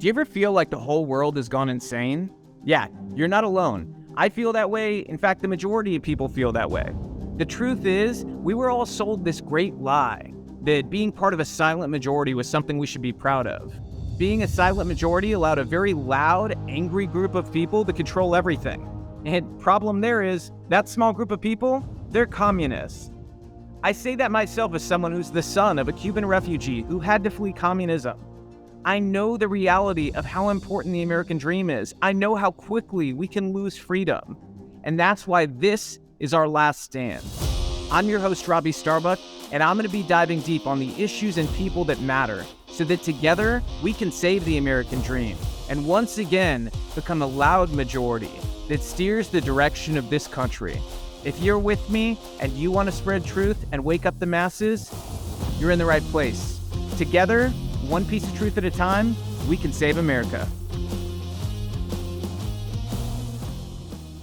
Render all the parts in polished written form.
Do you ever feel like the whole world has gone insane? Yeah, you're not alone. I feel that way. In fact, the majority of people feel that way. The truth is, we were all sold this great lie that being part of a silent majority was something we should be proud of. Being a silent majority allowed a very loud, angry group of people to control everything. And problem there is, that small group of people, they're communists. I say that myself as someone who's the son of a Cuban refugee who had to flee communism. I know the reality of how important the American dream is. I know how quickly we can lose freedom. And that's why this is our last stand. I'm your host, RobbyStarbuck, and I'm going to be diving deep on the issues and people that matter so that together we can save the American dream and once again become a loud majority that steers the direction of this country. If you're with me and you want to spread truth and wake up the masses, you're in the right place. Together, one piece of truth at a time, we can save America.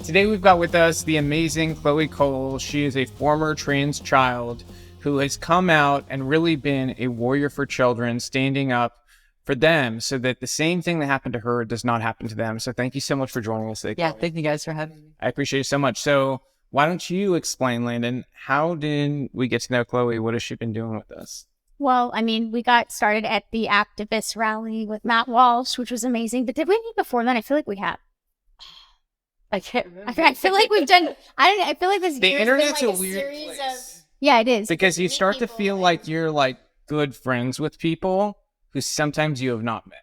Today we've got with us the amazing Chloe Cole. She is a former trans child who has come out and really been a warrior for children, standing up for them so that the same thing that happened to her does not happen to them. So thank you so much for joining us today, Yeah, Chloe. thank you guys for having me. I appreciate it so much. So why don't you explain, Landon, how did we get to know Chloe? What has she been doing with us? Well, I mean, we got started at the activist rally with Matt Walsh, which was amazing. But did we meet before then? I feel like we have. I can't remember. I feel like we've done. I feel like this. The year's internet's been a like weird series place. Yeah, it is. Because you start to feel like you're like good friends with people who sometimes you have not met.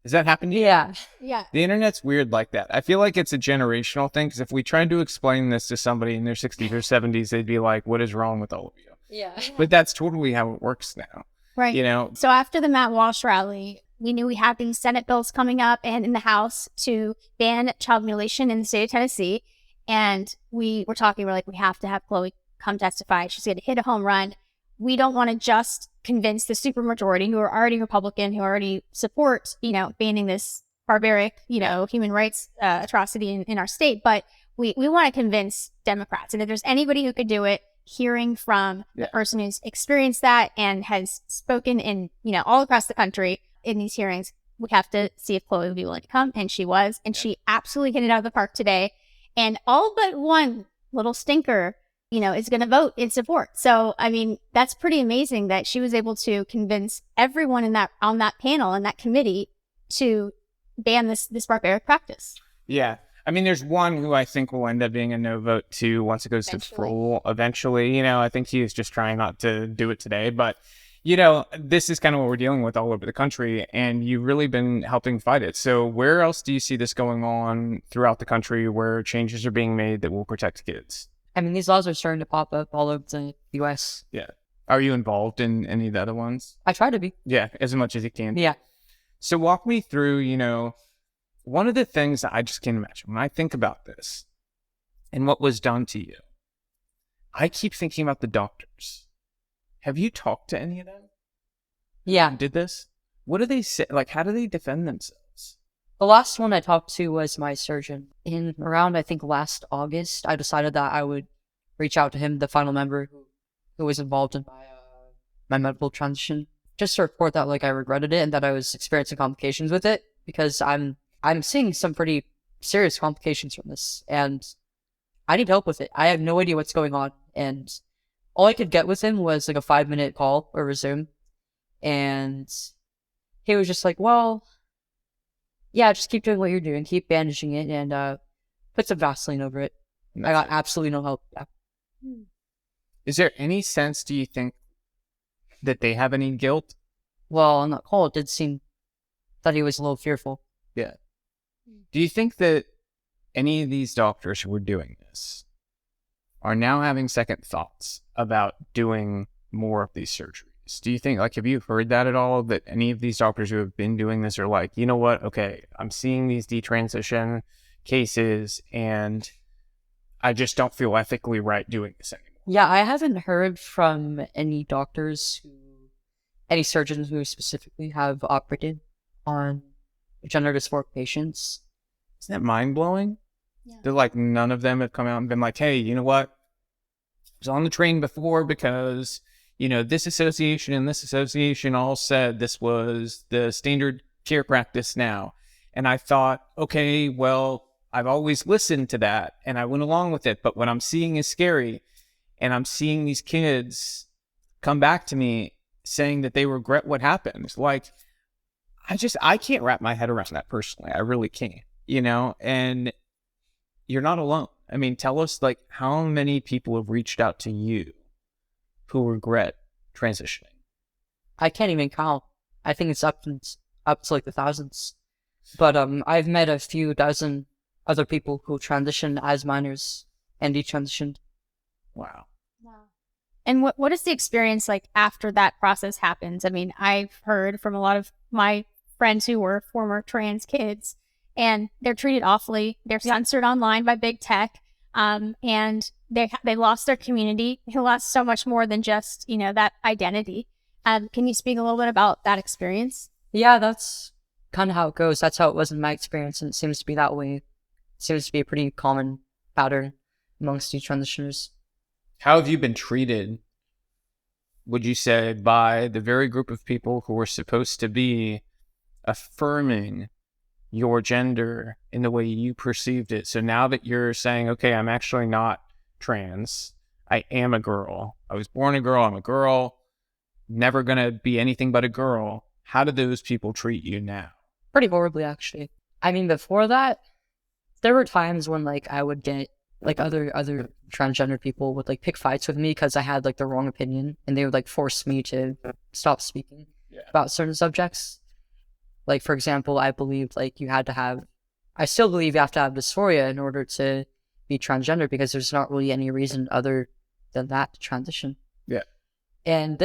Has that happened to you? Yeah. Yeah. The internet's weird like that. I feel like it's a generational thing, because if we tried to explain this to somebody in their 60s or 70s, they'd be like, what is wrong with all of you? Yeah. But that's totally how it works now. Right. You know? So after the Matt Walsh rally, we knew we had these Senate bills coming up and in the House to ban child mutilation in the state of Tennessee. And we were talking, we're like, we have to have Chloe come testify. She's going to hit a home run. We don't want to just convince the supermajority who are already Republican, who already support, banning this barbaric, human rights atrocity in our state. But we want to convince Democrats. And if there's anybody who could do it, hearing from the person who's experienced that and has spoken in, all across the country in these hearings, we have to see if Chloe would be willing to come. And she was. And she absolutely hit it out of the park today. And all but one little stinker, is going to vote in support. So, I mean, that's pretty amazing that she was able to convince everyone on that panel and that committee to ban this barbaric practice. Yeah. I mean, there's one who I think will end up being a no vote too once it goes to full eventually. I think he is just trying not to do it today. But, this is kind of what we're dealing with all over the country, and you've really been helping fight it. So where else do you see this going on throughout the country where changes are being made that will protect kids? I mean, these laws are starting to pop up all over the U.S. Yeah. Are you involved in any of the other ones? I try to be. Yeah, as much as you can. Yeah. So walk me through, one of the things that I just can't imagine when I think about this and what was done to you, I keep thinking about the doctors. Have you talked to any of them? Yeah. Who did this? What do they say? Like, how do they defend themselves? The last one I talked to was my surgeon. In around, I think, last August, I decided that I would reach out to him, the final member who was involved in my medical transition, just to report that, I regretted it and that I was experiencing complications with it, because I'm seeing some pretty serious complications from this, and I need help with it. I have no idea what's going on, and all I could get with him was a 5-minute call over Zoom, and he was just like, well, yeah, just keep doing what you're doing, keep bandaging it, and put some Vaseline over it. I got absolutely no help. Yeah. Is there any sense, do you think, that they have any guilt? Well, on that call, it did seem that he was a little fearful. Yeah. Do you think that any of these doctors who were doing this are now having second thoughts about doing more of these surgeries? Do you think, have you heard that at all? That any of these doctors who have been doing this are like, you know what? Okay, I'm seeing these detransition cases and I just don't feel ethically right doing this anymore. Yeah, I haven't heard from any any surgeons who specifically have operated on gender dysphoric patients. Isn't that mind-blowing? Yeah. They're none of them have come out and been like, hey, you know what? I was on the train before because, this association and this association all said this was the standard peer practice now. And I thought, okay, well, I've always listened to that and I went along with it. But what I'm seeing is scary. And I'm seeing these kids come back to me saying that they regret what happened. Like, I can't wrap my head around that personally. I really can't, and you're not alone. I mean, tell us, like, how many people have reached out to you who regret transitioning? I can't even count. I think it's up to like the thousands. But I've met a few dozen other people who transitioned as minors and detransitioned. Wow. And what is the experience like after that process happens? I mean, I've heard from a lot of my friends who were former trans kids, and they're treated awfully. They're censored online by big tech, and they lost their community. They lost so much more than just that identity. Can you speak a little bit about that experience? Yeah, that's kind of how it goes. That's how it was in my experience, and it seems to be that way. It seems to be a pretty common pattern amongst detransitioners. How have you been treated, would you say, by the very group of people who were supposed to be affirming your gender in the way you perceived it? So now that you're saying, okay, I'm actually not trans, I am a girl. I was born a girl, I'm a girl, never gonna be anything but a girl. How do those people treat you now? Pretty horribly, actually. I mean, before that, there were times when, like, I would get, like, other transgender people would, like, pick fights with me because I had, like, the wrong opinion, and they would, like, force me to stop speaking about certain subjects. Like, for example, I believed, like, I still believe you have to have dysphoria in order to be transgender, because there's not really any reason other than that to transition. Yeah. And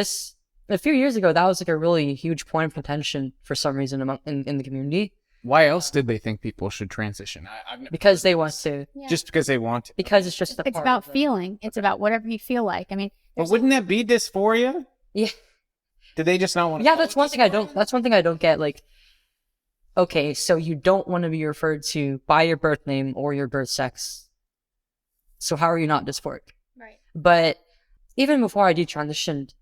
a few years ago, that was, like, a really huge point of contention for some reason in the community. Why else did they think people should transition? Because they want to. Yeah. Just because they want to. Because it's just It's about feeling. It's about whatever you feel like. I mean, But wouldn't that be dysphoria? Yeah. Did they just not want to? Yeah, that's one thing I don't get. Like, okay, so you don't want to be referred to by your birth name or your birth sex. So how are you not dysphoric? right. But even before I detransitioned,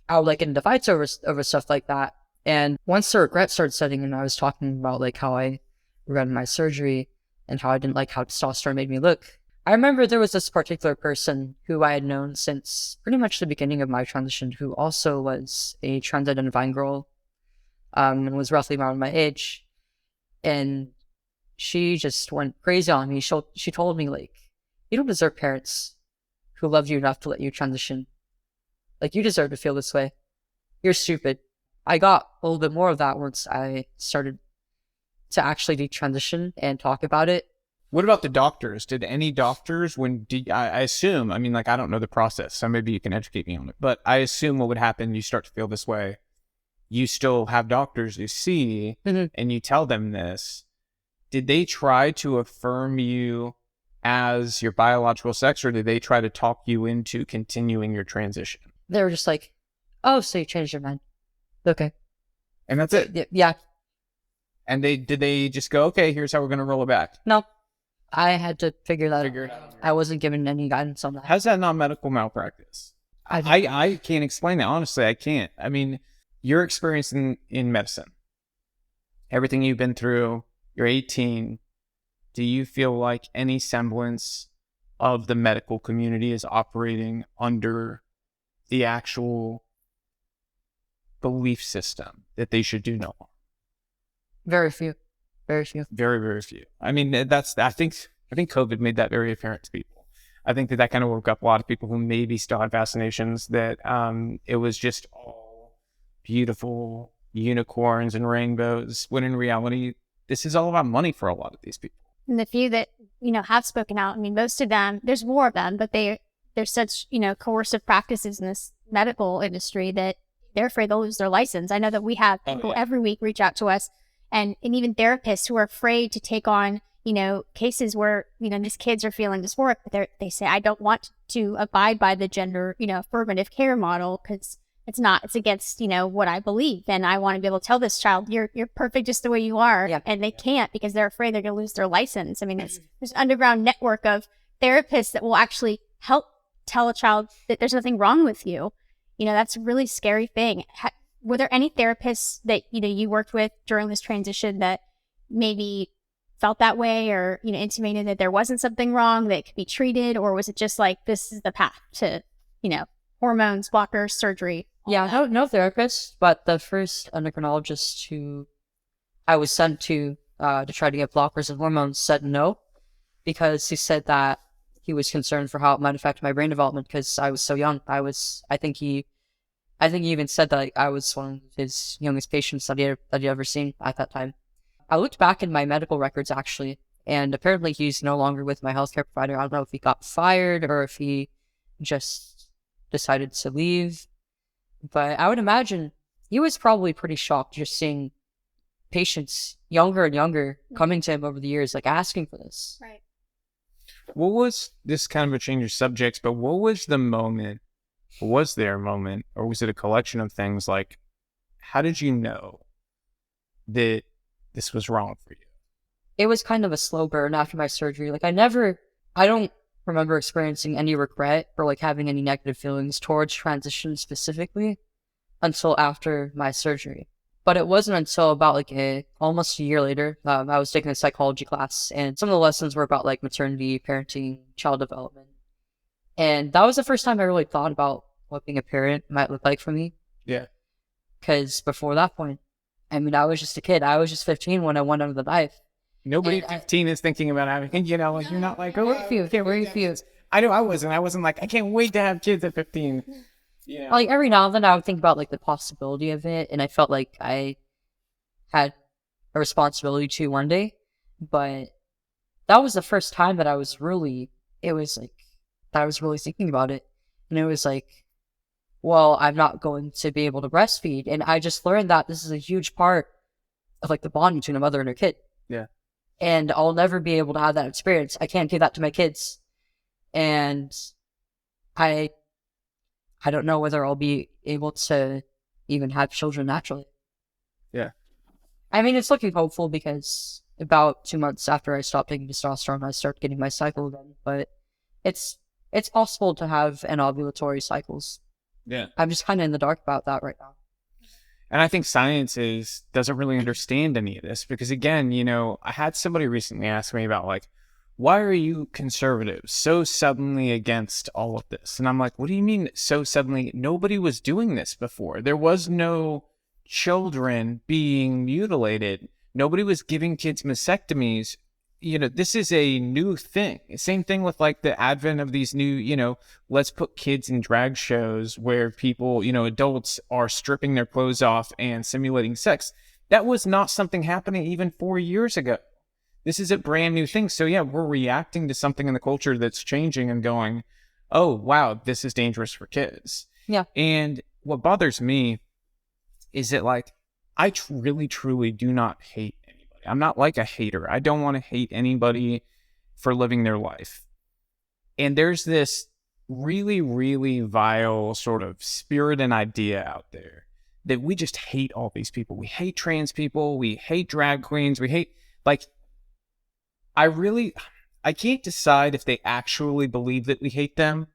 I would, like, get into fights over stuff like that. And once the regret started setting in, I was talking about, like, how I regretted my surgery and how I didn't like how testosterone made me look. I remember there was this particular person who I had known since pretty much the beginning of my transition, who also was a trans-identifying girl, and was roughly around my age. And she just went crazy on me. She told me, like, you don't deserve parents who loved you enough to let you transition. Like, you deserve to feel this way. You're stupid. I got a little bit more of that once I started to actually detransition and talk about it. What about the doctors? Did any doctors, I assume, I mean, like, I don't know the process, so maybe you can educate me on it, but I assume what would happen, you start to feel this way, you still have doctors you see, and you tell them this. Did they try to affirm you as your biological sex, or did they try to talk you into continuing your transition? They were just like, oh, so you changed your mind. Okay. And that's it? Yeah. And did they just go, okay, here's how we're going to roll it back? No. I had to figure that out. I wasn't given any guidance on that. How's that not medical malpractice? I can't explain that. Honestly, I can't. I mean, your experience in medicine, everything you've been through, you're 18. Do you feel like any semblance of the medical community is operating under the actual belief system that they should do no harm? Very few. Very few. Very, very few. I mean, I think COVID made that very apparent to people. I think that kind of woke up a lot of people who maybe still had fascinations that it was just all beautiful unicorns and rainbows, when in reality, this is all about money for a lot of these people. And the few that, have spoken out, I mean, most of them, there's more of them, but there's such, coercive practices in this medical industry that they're afraid they'll lose their license. I know that we have people every week reach out to us, and even therapists who are afraid to take on, cases where, these kids are feeling dysphoric, but they say, I don't want to abide by the gender, affirmative care model because it's against, what I believe. And I want to be able to tell this child, you're perfect just the way you are. Yeah. And they can't because they're afraid they're going to lose their license. I mean, there's an underground network of therapists that will actually help tell a child that there's nothing wrong with you. That's a really scary thing. were there any therapists that, you worked with during this transition that maybe felt that way, or, intimated that there wasn't something wrong that could be treated? Or was it just like, this is the path to, hormones, blockers, surgery? Yeah, no therapist, but the first endocrinologist who I was sent to try to get blockers and hormones said no, because he said that he was concerned for how it might affect my brain development because I was so young. I think he even said that I was one of his youngest patients that he'd ever seen at that time. I looked back in my medical records actually, and apparently he's no longer with my healthcare provider. I don't know if he got fired or if he just decided to leave, but I would imagine he was probably pretty shocked just seeing patients younger and younger coming to him over the years, like asking for this. Right. What was this kind of a change of subjects, but what was the moment? Was there a moment, or was it a collection of things? Like, how did you know that this was wrong for you? It was kind of a slow burn after my surgery. Like, I don't remember experiencing any regret or like having any negative feelings towards transition specifically until after my surgery. But it wasn't until about like almost a year later, I was taking a psychology class, and some of the lessons were about like maternity, parenting, child development. And that was the first time I really thought about what being a parent might look like for me. Yeah. Because before that point, I mean, I was just a kid. I was just 15 when I went under the knife. Nobody at 15 is thinking about having, like, you're not like, oh, Very few. I know I wasn't like, I can't wait to have kids at 15. Yeah. Like every now and then I would think about like the possibility of it, and I felt like I had a responsibility to one day. But that was the first time that I was really thinking about it. And it was like, well, I'm not going to be able to breastfeed. And I just learned that this is a huge part of like the bond between a mother and her kid. Yeah. And I'll never be able to have that experience. I can't give that to my kids. And I don't know whether I'll be able to even have children naturally. Yeah. I mean, it's looking hopeful because about 2 months after I stopped taking testosterone, I started getting my cycle again. But it's possible to have anovulatory cycles. Yeah. I'm just kind of in the dark about that right now. And I think science doesn't really understand any of this because, again, I had somebody recently ask me about, like, why are you conservatives so suddenly against all of this? And I'm like, what do you mean so suddenly? Nobody was doing this before. There was no children being mutilated. Nobody was giving kids mastectomies. This is a new thing. Same thing with like the advent of these new, let's put kids in drag shows where people, adults are stripping their clothes off and simulating sex. That was not something happening even 4 years ago. This is a brand new thing. So yeah, we're reacting to something in the culture that's changing and going, oh, wow, this is dangerous for kids. Yeah. And what bothers me is that, like, I really, truly do not hate anybody. I'm not like a hater. I don't want to hate anybody for living their life. And there's this really, really vile sort of spirit and idea out there that we just hate all these people. We hate trans people. We hate drag queens. We hate, like, I can't decide if they actually believe that we hate them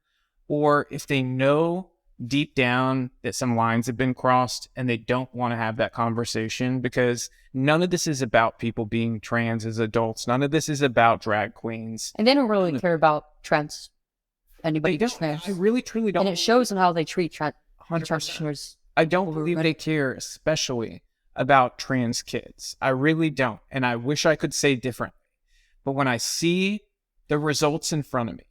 or if they know deep down that some lines have been crossed and they don't want to have that conversation, because none of this is about people being trans as adults. None of this is about drag queens. And they don't really care about anybody. They don't. I really, truly don't. And it shows in how they treat 100%. transitioners. I don't believe they care, especially about trans kids. I really don't. And I wish I could say different. But when I see the results in front of me,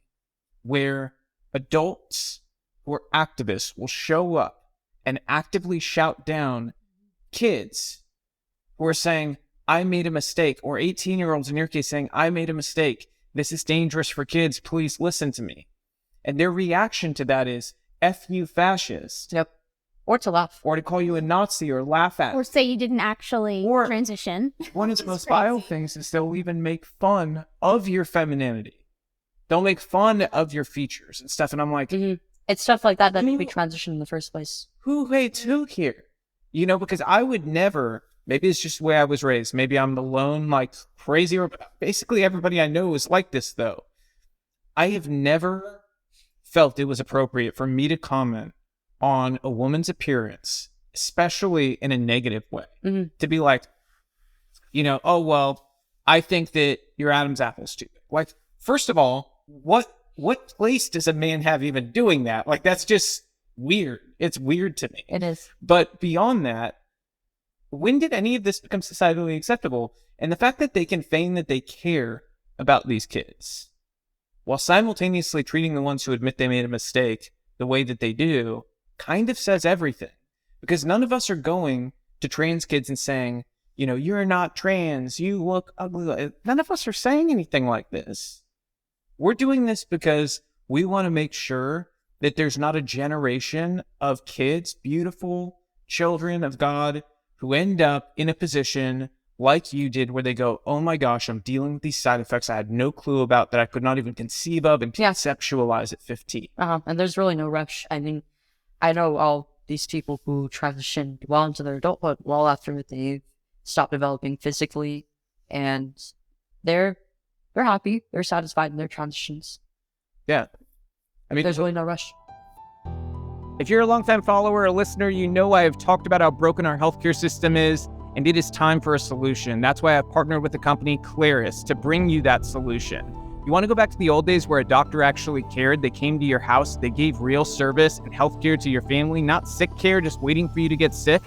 where adults or activists will show up and actively shout down kids who are saying, I made a mistake, or 18-year-olds in your case saying, I made a mistake. This is dangerous for kids. Please listen to me. And their reaction to that is, F you fascist. Yep. Or to laugh. Or to call you a Nazi or laugh at. Or say you didn't actually transition. One of the most vile things is they'll even make fun of your femininity. They'll make fun of your features and stuff. And I'm like, It's stuff like that made me transition in the first place. Who hates who here? Because I would never, maybe it's just the way I was raised. Maybe I'm the lone, like, crazy, or basically everybody I know is like this, though. I have never felt it was appropriate for me to comment on a woman's appearance especially in a negative way, Mm-hmm. to be like, oh, well, I think that your Adam's apple's too big. Like, first of all, what place does a man have even doing that? Like, that's just weird. It's weird to me. It is. But beyond that, when did any of this become societally acceptable? And the fact that they can feign that they care about these kids while simultaneously treating the ones who admit they made a mistake the way that they do kind of says everything. Because none of us are going to trans kids and saying, you're not trans, you look ugly. None of us are saying anything like this. We're doing this because we want to make sure that there's not a generation of kids, beautiful children of God, who end up in a position like you did where they go, oh my gosh, I'm dealing with these side effects I had no clue about, that I could not even conceive of and conceptualize at 15. And there's really no rush. I mean, I know all these people who transitioned well into their adulthood, well after they stopped developing physically, and they're happy, they're satisfied in their transitions. Yeah. I mean, there's really no rush. If you're a longtime follower or listener, you know I have talked about how broken our healthcare system is, and it is time for a solution. That's why I've partnered with the company Claris to bring you that solution. You want to go back to the old days where a doctor actually cared? They came to your house, they gave real service and healthcare to your family, not sick care just waiting for you to get sick?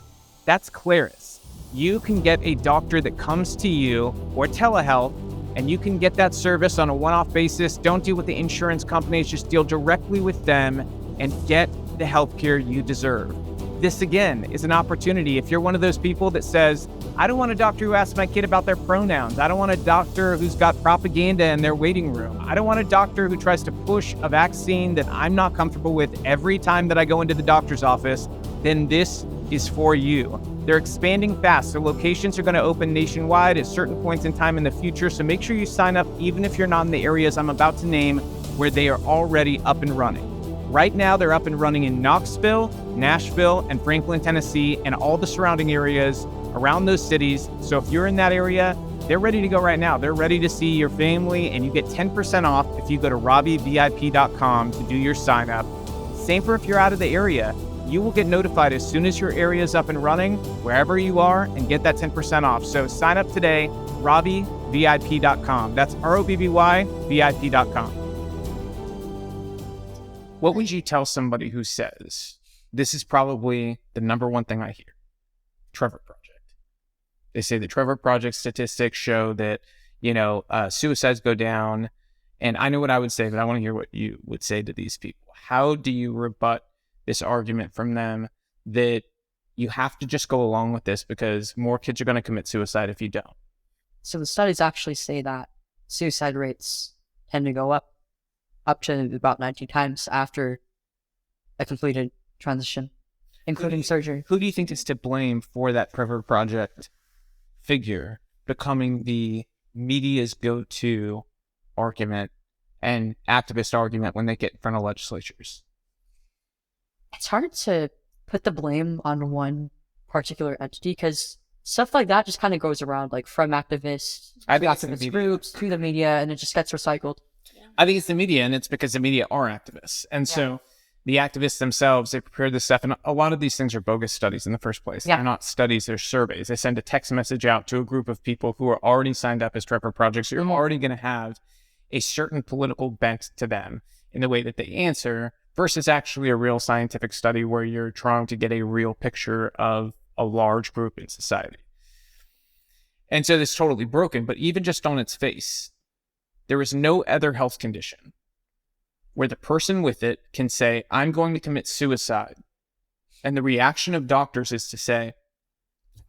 That's Claris. You can get a doctor that comes to you, or telehealth, and you can get that service on a one-off basis. Don't deal with the insurance companies, just deal directly with them and get the healthcare you deserve. This, again, is an opportunity. If you're one of those people that says, I don't want a doctor who asks my kid about their pronouns. I don't want a doctor who's got propaganda in their waiting room. I don't want a doctor who tries to push a vaccine that I'm not comfortable with every time that I go into the doctor's office, then this is for you. They're expanding fast, so locations are going to open nationwide at certain points in time in the future, so make sure you sign up even if you're not in the areas I'm about to name where they are already up and running. Right now, they're up and running in Knoxville, Nashville, and Franklin, Tennessee, and all the surrounding areas around those cities. So if you're in that area, they're ready to go right now. They're ready to see your family, and you get 10% off if you go to RobbyVIP.com to do your sign up. Same for if you're out of the area. You will get notified as soon as your area is up and running, wherever you are, and get that 10% off. So sign up today, RobbyVIP.com. That's ROBBY, VIP.com. What would you tell somebody who says, this is probably the number one thing I hear? Trevor Project. They say the Trevor Project statistics show that, suicides go down. And I know what I would say, but I want to hear what you would say to these people. How do you rebut this argument from them that you have to just go along with this because more kids are going to commit suicide if you don't? So the studies actually say that suicide rates tend to go up to about 19 times after a completed transition, including surgery. Who do you think is to blame for that Trevor Project figure becoming the media's go-to argument and activist argument when they get in front of legislatures? It's hard to put the blame on one particular entity because stuff like that just kind of goes around, like from activists, to activist groups, to the media, and it just gets recycled. I think it's the media, and it's because the media are activists. And so the activists themselves, they prepare this stuff, and a lot of these things are bogus studies in the first place. Yeah. They're not studies, they're surveys. They send a text message out to a group of people who are already signed up as Trevor Projects. So you're already going to have a certain political bent to them in the way that they answer, versus actually a real scientific study where you're trying to get a real picture of a large group in society. And so it's totally broken, but even just on its face, there is no other health condition where the person with it can say, I'm going to commit suicide. And the reaction of doctors is to say,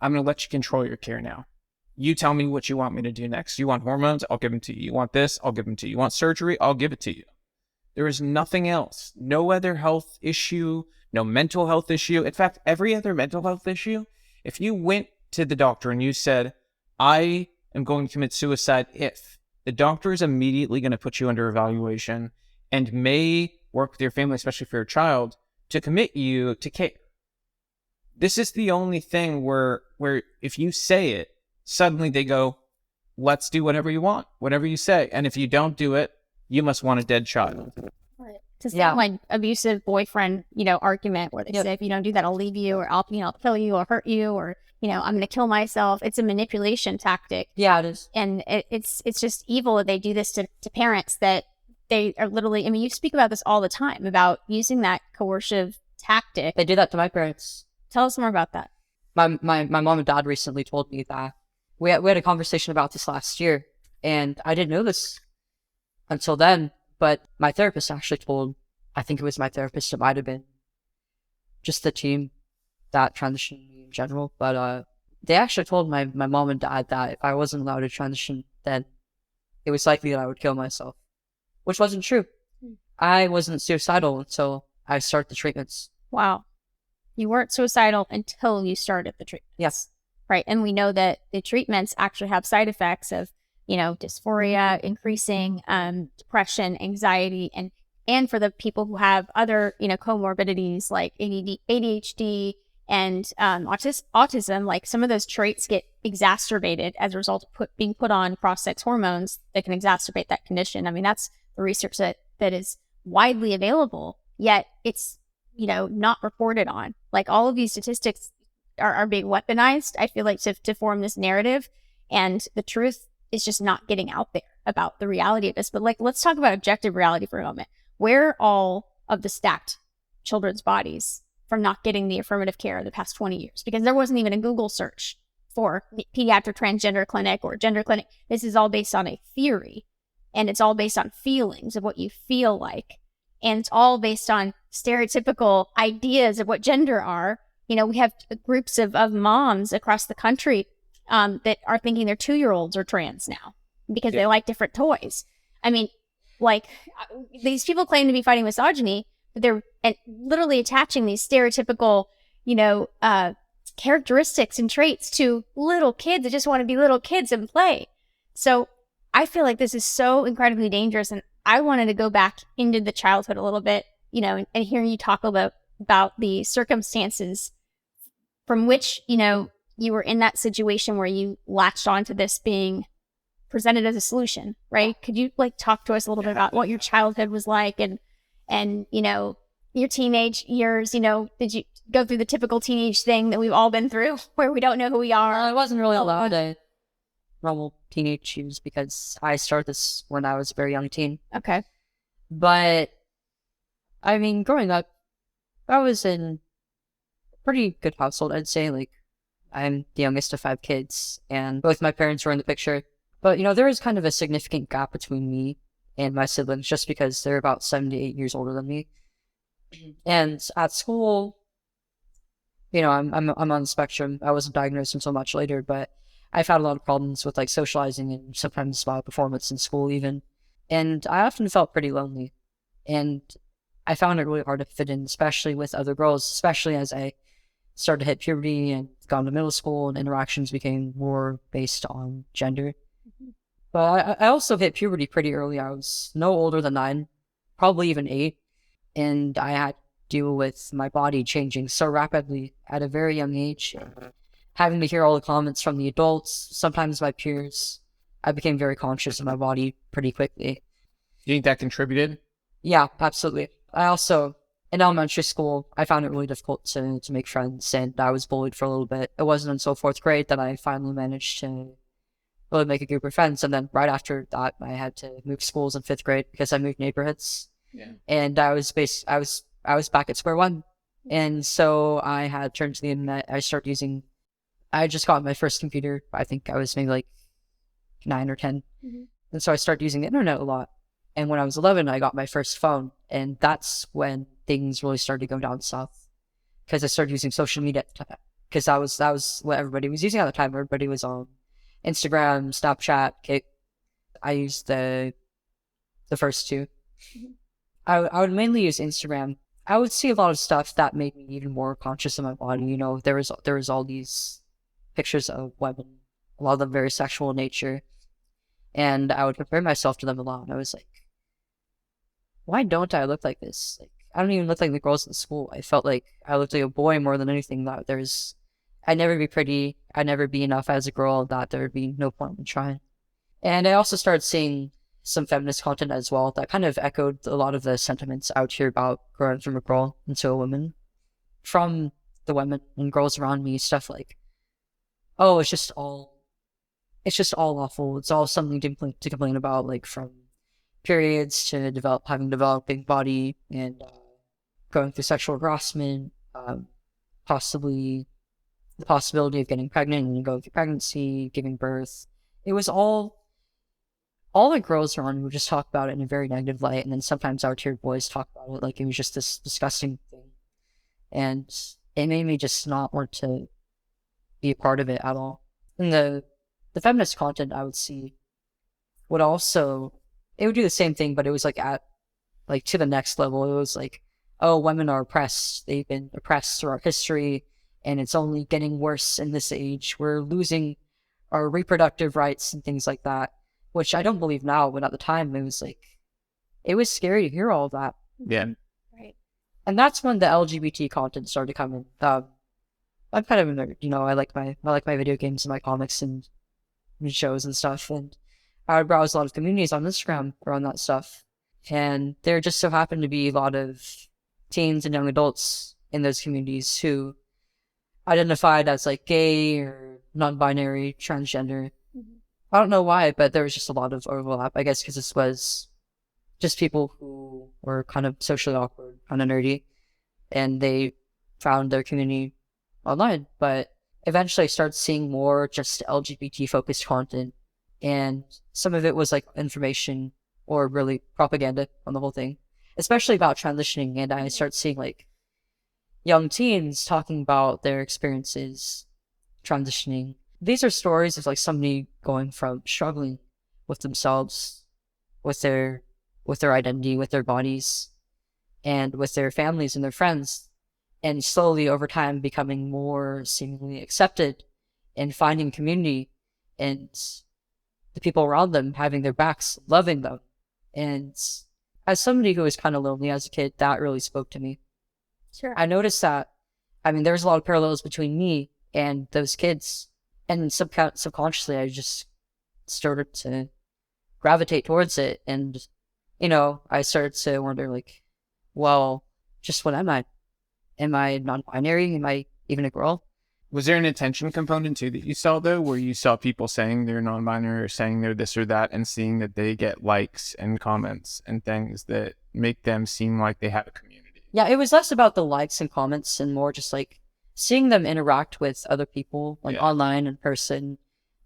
I'm going to let you control your care now. You tell me what you want me to do next. You want hormones? I'll give them to you. You want this? I'll give them to you. You want surgery? I'll give it to you. There is nothing else. No other health issue, no mental health issue. In fact, every other mental health issue, if you went to the doctor and you said, I am going to commit suicide if, the doctor is immediately going to put you under evaluation and may work with your family, especially for your child, to commit you to care. This is the only thing where if you say it, suddenly they go, let's do whatever you want, whatever you say. And if you don't do it, you must want a dead child. Right. to sound Yeah. like abusive boyfriend, argument where they Yep. say, if you don't do that, I'll leave you, or I'll kill you or hurt you, or, I'm going to kill myself. It's a manipulation tactic. Yeah, it is. And it's just evil that they do this to parents, that they are literally, I mean, you speak about this all the time, about using that coercive tactic. They do that to my parents. Tell us more about that. My mom and dad recently told me that we had a conversation about this last year, and I didn't know this until then, but my therapist actually told, I think it was my therapist, it might have been just the team that transitioned me in general, but they actually told my mom and dad that if I wasn't allowed to transition, then it was likely that I would kill myself, which wasn't true. I wasn't suicidal until I started the treatments. Wow. You weren't suicidal until you started the treatment. Yes. Right. And we know that the treatments actually have side effects of, dysphoria, increasing depression, anxiety, and for the people who have other, comorbidities like ADHD and autism, like some of those traits get exacerbated as a result of being put on cross-sex hormones that can exacerbate that condition. I mean, that's the research that is widely available, yet it's, not reported on. Like, all of these statistics are being weaponized, I feel like, to form this narrative, and the truth is just not getting out there about the reality of this. But let's talk about objective reality for a moment. Where are all of the stacked children's bodies from not getting the affirmative care of the past 20 years? Because there wasn't even a Google search for pediatric transgender clinic or gender clinic. This is all based on a theory, and it's all based on feelings of what you feel like. And it's all based on stereotypical ideas of what gender are. We have groups of moms across the country that are thinking their 2-year-olds are trans now because they like different toys. I mean, these people claim to be fighting misogyny, but they're literally attaching these stereotypical, characteristics and traits to little kids that just want to be little kids and play. So I feel like this is so incredibly dangerous, and I wanted to go back into the childhood a little bit, and hearing you talk about the circumstances from which, you were in that situation where you latched onto this being presented as a solution, right? Could you talk to us a little bit about what your childhood was like, and your teenage years? Did you go through the typical teenage thing that we've all been through, where we don't know who we are? I wasn't really allowed to normal teenage years because I started this when I was a very young teen. Okay. But I mean, growing up, I was in a pretty good household, I'd say. I'm the youngest of 5 kids, and both my parents were in the picture. But, there is kind of a significant gap between me and my siblings just because they're about 7 to 8 years older than me. And at school, I'm on the spectrum. I wasn't diagnosed until much later, but I've had a lot of problems with socializing and sometimes my performance in school even. And I often felt pretty lonely. And I found it really hard to fit in, especially with other girls, especially as I started to hit puberty and gone to middle school and interactions became more based on gender. But I also hit puberty pretty early. I was no older than 9, probably even 8. And I had to deal with my body changing so rapidly at a very young age. Having to hear all the comments from the adults, sometimes my peers, I became very conscious of my body pretty quickly. Do you think that contributed? Yeah, absolutely. I also, in elementary school, I found it really difficult to make friends, and I was bullied for a little bit. It wasn't until 4th grade that I finally managed to really make a group of friends, and then right after that, I had to move schools in 5th grade because I moved neighborhoods. Yeah. And I was back at square one, and so I had turned to the internet. I just got my first computer. I think I was maybe 9 or 10. Mm-hmm. And so I started using the internet a lot. And when I was 11, I got my first phone. And that's when things really started to go down south. Because I started using social media at the time. Because that was what everybody was using at the time. Everybody was on Instagram, Snapchat, Kik. I used the first two. Mm-hmm. I would mainly use Instagram. I would see a lot of stuff that made me even more conscious of my body. There was all these pictures of women, a lot of them very sexual in nature, and I would compare myself to them a lot. I was like, why don't I look like this? I don't even look like the girls in school. I felt like I looked like a boy more than anything. That I'd never be pretty, I'd never be enough as a girl, that there would be no point in trying. And I also started seeing some feminist content as well that kind of echoed a lot of the sentiments out here about growing from a girl into a woman. From the women and girls around me, stuff like, oh, it's just all awful. It's all something to complain about, like from periods to having developing body and going through sexual harassment, possibly the possibility of getting pregnant and going through pregnancy, giving birth. It was all the girls around me would just talk about it in a very negative light, and then sometimes our tiered boys talk about it like it was just this disgusting thing. And it made me just not want to be a part of it at all. And the feminist content I would see would also, it would do the same thing, but it was like to the next level. It was like, oh, women are oppressed. They've been oppressed throughout history, and it's only getting worse in this age. We're losing our reproductive rights and things like that, which I don't believe now, but at the time it was scary to hear all of that. Yeah. Right. And that's when the LGBT content started coming. I'm kind of a nerd, I like my video games and my comics and shows and stuff, and I would browse a lot of communities on Instagram around that stuff. And there just so happened to be a lot of teens and young adults in those communities who identified as like gay or non-binary, transgender. Mm-hmm. I don't know why, but there was just a lot of overlap, I guess, because this was just people who were kind of socially awkward, kind of nerdy, and they found their community online. But eventually I started seeing more just LGBT focused content, and some of it was like information or really propaganda on the whole thing, especially about transitioning. And I started seeing like young teens talking about their experiences transitioning. These are stories of like somebody going from struggling with themselves, with their identity, with their bodies, and with their families and their friends, and slowly over time becoming more seemingly accepted and finding community and the people around them having their backs, loving them. And as somebody who was kind of lonely as a kid, that really spoke to me. Sure. I noticed that, there's a lot of parallels between me and those kids. And subconsciously, I just started to gravitate towards it. And, I started to wonder, like, well, just what am I? Am I non-binary? Am I even a girl? Was there an attention component too that you saw though, where you saw people saying they're non-binary or saying they're this or that, and seeing that they get likes and comments and things that make them seem like they have a community? Yeah, it was less about the likes and comments and more just like seeing them interact with other people, like online, in person,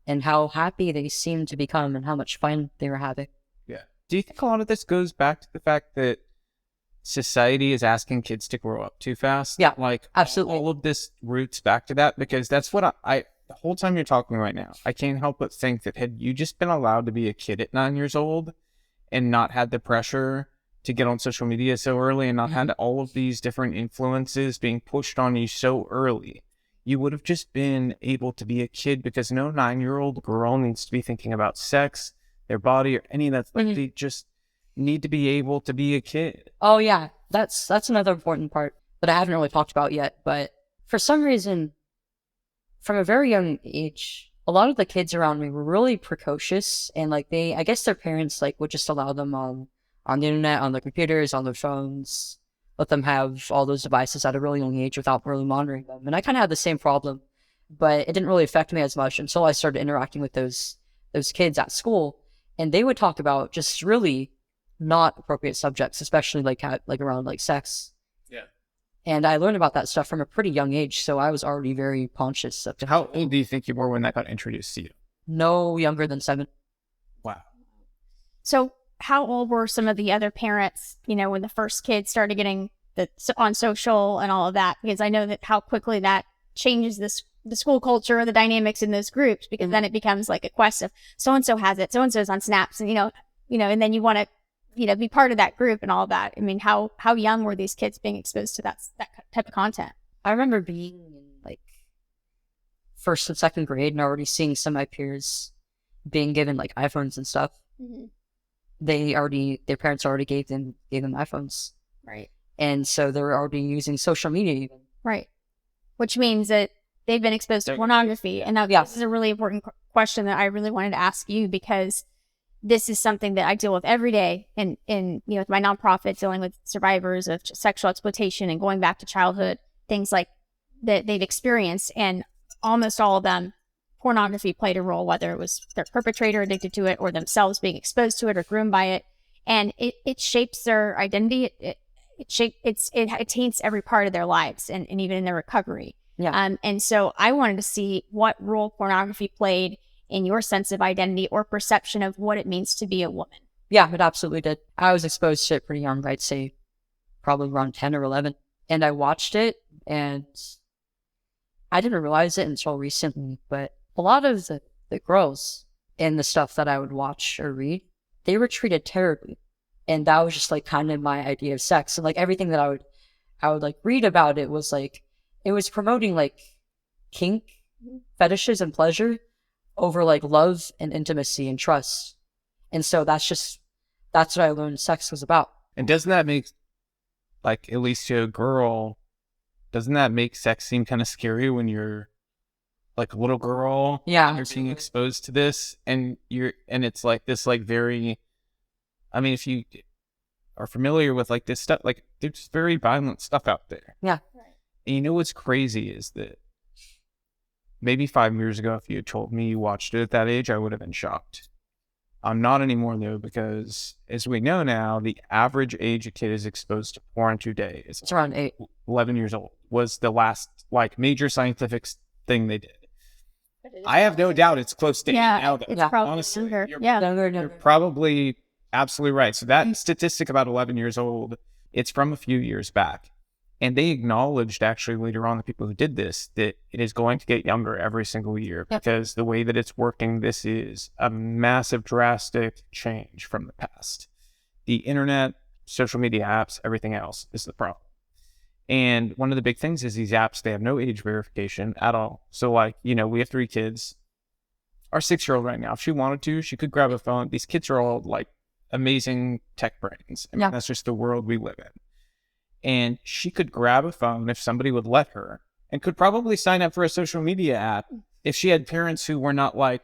and how happy they seemed to become and how much fun they were having. Yeah. Do you think a lot of this goes back to the fact that society is asking kids to grow up too fast? Yeah, like absolutely. All of this roots back to that, because that's what I the whole time you're talking right now, I can't help but think that had you just been allowed to be a kid at 9 years old and not had the pressure to get on social media so early and not had all of these different influences being pushed on you so early, you would have just been able to be a kid, because no 9-year-old girl needs to be thinking about sex, their body, or any of that. Like they just need to be able to be a kid. Oh yeah, that's another important part that I haven't really talked about yet. But for some reason, from a very young age, a lot of the kids around me were really precocious, and like I guess their parents like would just allow them on the internet, on their computers, on their phones, let them have all those devices at a really young age without really monitoring them. And I kind of had the same problem, but it didn't really affect me as much until I started interacting with those kids at school, and they would talk about just really not appropriate subjects, especially like around like sex. Yeah. And I learned about that stuff from a pretty young age, so I was already very conscious of it. How old do you think you were when that got introduced to you? No younger than 7. Wow. So how old were some of the other parents, when the first kids started getting on social and all of that? Because I know that how quickly that changes the school culture, the dynamics in those groups, because then it becomes like a quest of so-and-so has it, so-and-so's on snaps, and, and then you want to, be part of that group and all of that. I mean, how young were these kids being exposed to that type of content? I remember being in like 1st and 2nd grade and already seeing some of my peers being given like iPhones and stuff. Mm-hmm. Their parents already gave them iPhones. Right. And so they were already using social media even. Right. Which means that they've been exposed to pornography. And now this is a really important question that I really wanted to ask you, because this is something that I deal with every day in with my nonprofit, dealing with survivors of sexual exploitation and going back to childhood, things like that they've experienced. And almost all of them, pornography played a role, whether it was their perpetrator addicted to it or themselves being exposed to it or groomed by it. And it shapes their identity. It taints every part of their lives and even in their recovery. Yeah. And so I wanted to see what role pornography played in your sense of identity or perception of what it means to be a woman. Yeah, it absolutely did. I was exposed to it pretty young, I'd say probably around 10 or 11. And I watched it, and I didn't realize it until recently, but a lot of the girls in the stuff that I would watch or read, they were treated terribly. And that was just like kind of my idea of sex. And like everything that I would like read about it was like, it was promoting like kink, fetishes, and pleasure over like love and intimacy and trust. And so that's what I learned sex was about. And doesn't that make, like, at least to a girl, doesn't that make sex seem kind of scary when you're like a little girl? Yeah. You're being exposed to this, and it's like this, like, very, I mean, if you are familiar with like this stuff, like there's very violent stuff out there. Yeah. And you know what's crazy is that maybe 5 years ago, if you had told me you watched it at that age, I would have been shocked. I'm not anymore, though, because as we know now, the average age a kid is exposed to porn today is It's around 8. 11 years old, was the last like major scientific thing they did. I have no doubt it's close to 8 now, though. It's probably Honestly, younger. you're- Yeah. You're probably absolutely right. So that statistic about 11 years old, it's from a few years back. And they acknowledged actually later on, the people who did this, that it is going to get younger every single year because the way that it's working, this is a massive, drastic change from the past. The internet, social media apps, everything else is the problem. And one of the big things is these apps, they have no age verification at all. So like, we have 3 kids. Our 6-year-old right now, if she wanted to, she could grab a phone. These kids are all like amazing tech brains. I mean, that's just the world we live in. And she could grab a phone if somebody would let her, and could probably sign up for a social media app if she had parents who were not like,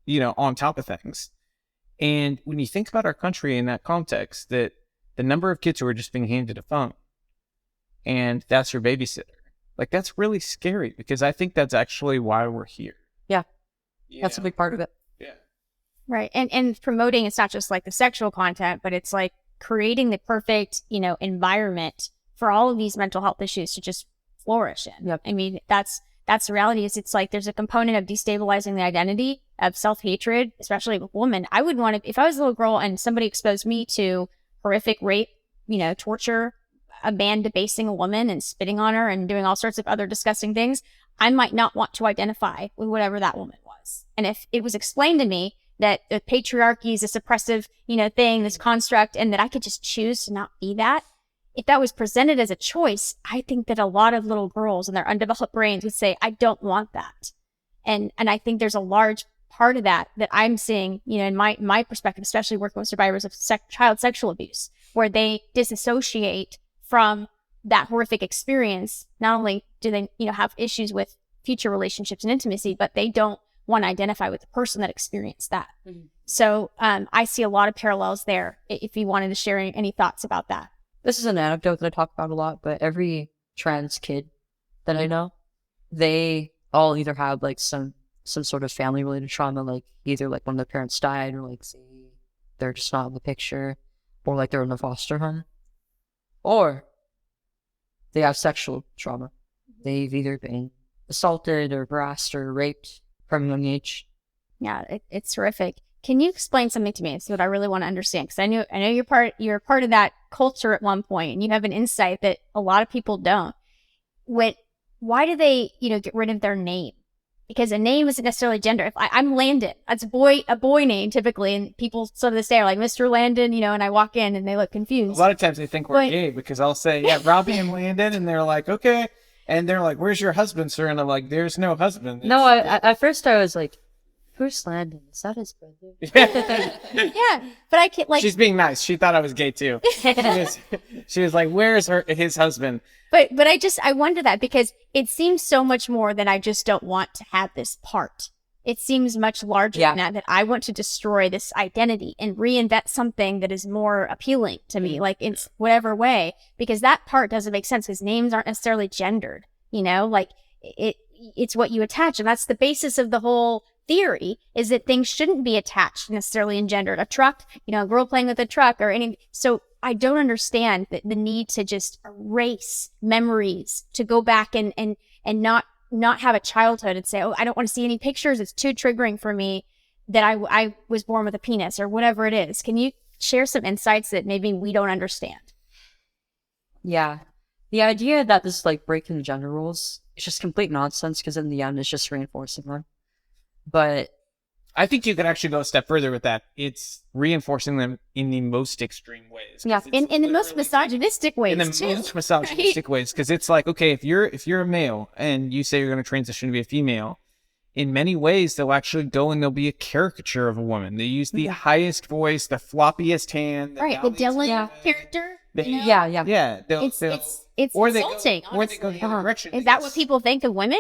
on top of things. And when you think about our country in that context, that the number of kids who are just being handed a phone and that's your babysitter, like that's really scary, because I think that's actually why we're here. Yeah. That's a big part of it. Yeah. Right. And promoting, it's not just like the sexual content, but it's like creating the perfect, environment for all of these mental health issues to just flourish in. Yep. I mean, that's the reality. Is it's like there's a component of destabilizing the identity, of self-hatred, especially with women. I would want to, if I was a little girl and somebody exposed me to horrific rape, torture, a man debasing a woman and spitting on her and doing all sorts of other disgusting things, I might not want to identify with whatever that woman was. And if it was explained to me that the patriarchy is this oppressive, thing, this construct, and that I could just choose to not be that, if that was presented as a choice, I think that a lot of little girls and their undeveloped brains would say, I don't want that. And I think there's a large part of that I'm seeing, in my perspective, especially working with survivors of child sexual abuse, where they disassociate from that horrific experience. Not only do they, have issues with future relationships and intimacy, but they don't want to identify with the person that experienced that. Mm-hmm. So I see a lot of parallels there, if you wanted to share any thoughts about that. This is an anecdote that I talk about a lot, but every trans kid that I know, they all either have like some sort of family related trauma, like either like one of their parents died, or like they're just not in the picture, or like they're in a foster home, or they have sexual trauma. They've either been assaulted or harassed or raped from a young age. Yeah, it's horrific. Can you explain something to me? It's what I really want to understand, because I know you're part of that culture at one point, and you have an insight that a lot of people don't. Why do they, get rid of their name? Because a name isn't necessarily gender. If I'm Landon, that's a boy name typically, and people still to this day are like, Mr. Landon, and I walk in and they look confused. A lot of times they think we're gay, because I'll say, yeah, Robbie and Landon, and they're like, okay. And they're like, where's your husband, sir? And I'm like, there's no husband. No, at first I was like, who's Landon? Is that his brother? Yeah, but I can't like. She's being nice. She thought I was gay too. She was like, where's his husband? But I wonder that, because it seems so much more than I just don't want to have this part. It seems much larger Yeah. than that I want to destroy this identity and reinvent something that is more appealing to me, like in whatever way, because that part doesn't make sense because names aren't necessarily gendered, like it's what you attach. And that's the basis of the whole theory, is that things shouldn't be attached necessarily and gendered. A truck, a girl playing with a truck or any. So I don't understand the need to just erase memories, to go back and not have a childhood and say, oh, I don't want to see any pictures. It's too triggering for me that I was born with a penis or whatever it is. Can you share some insights that maybe we don't understand? Yeah. The idea that this is like breaking gender rules is just complete nonsense because in the end it's just reinforcing them. But I think you could actually go a step further with that. It's reinforcing them in the most extreme ways. Yeah, in the most misogynistic ways, in the too. most misogynistic ways, because it's like, okay, if you're a male and you say you're going to transition to be a female, in many ways they'll actually go and there'll be a caricature of a woman. They use the highest voice, the floppiest hand, The Dylan character. Yeah. It's or insulting. Or they go the other direction. Is that what people think of women?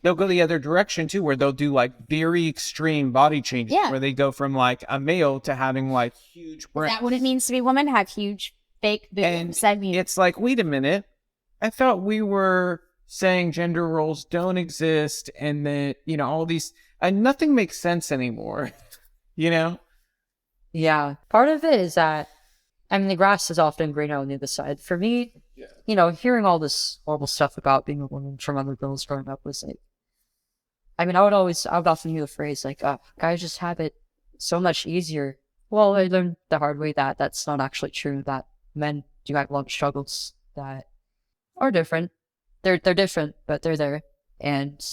They'll go the other direction too, where they'll do like very extreme body changes, where they go from like a male to having like huge breasts. Is that what it means to be a woman? Have huge fake boobs? It's like, wait a minute, I thought we were saying gender roles don't exist, and that all these nothing makes sense anymore. Yeah. Part of it is that the grass is often greener on the other side. For me, hearing all this horrible stuff about being a woman from other girls growing up was like, I would often hear the phrase like, guys just have it so much easier. Well, I learned the hard way that that's not actually true, that men do have a lot of struggles that are different. They're different, but they're there. And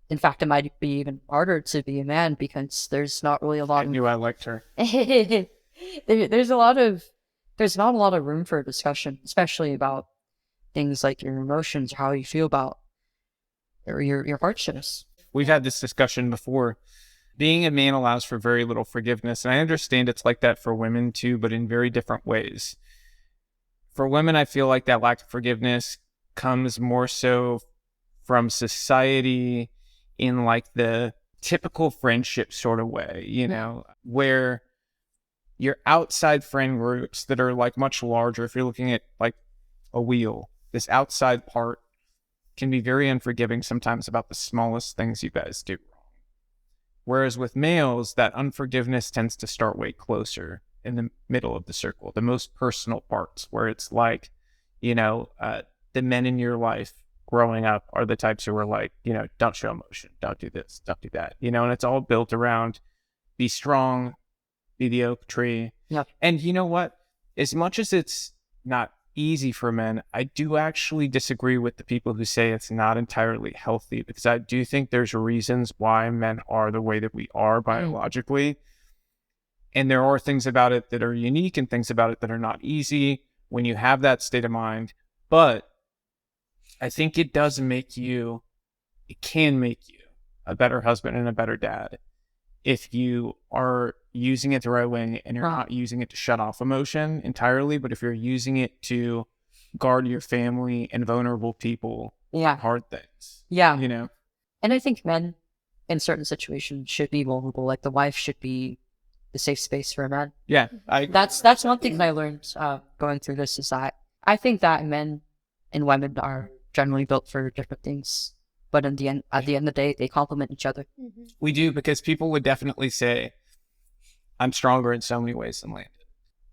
in fact, it might be even harder to be a man because there's not really a lot I knew I liked her. There's not a lot of room for a discussion, especially about things like your emotions, or how you feel about, or your hardships. We've had this discussion before. Being a man allows for very little forgiveness, and I understand it's like that for women too, but in very different ways. For women, I feel like that lack of forgiveness comes more so from society in like the typical friendship sort of way, where your outside friend groups that are like much larger, if you're looking at like a wheel, this outside part can be very unforgiving sometimes about the smallest things you guys do wrong. Whereas with males, that unforgiveness tends to start way closer in the middle of the circle, the most personal parts, where it's like, the men in your life growing up are the types who are like, don't show emotion, don't do this, don't do that, and it's all built around be strong, be the oak tree. Yep. And you know what? As much as it's not easy for men, I do actually disagree with the people who say it's not entirely healthy, because I do think there's reasons why men are the way that we are biologically. And there are things about it that are unique and things about it that are not easy when you have that state of mind. But I think it can make you a better husband and a better dad if you are using it the right way and you're not using it to shut off emotion entirely, but if you're using it to guard your family and vulnerable people, hard things. Yeah. And I think men in certain situations should be vulnerable. Like the wife should be the safe space for a man. Yeah. That's one thing that I learned going through this, is that I think that men and women are generally built for different things. But at the end of the day, they complement each other. Mm-hmm. We do, because people would definitely say, I'm stronger in so many ways than Landon.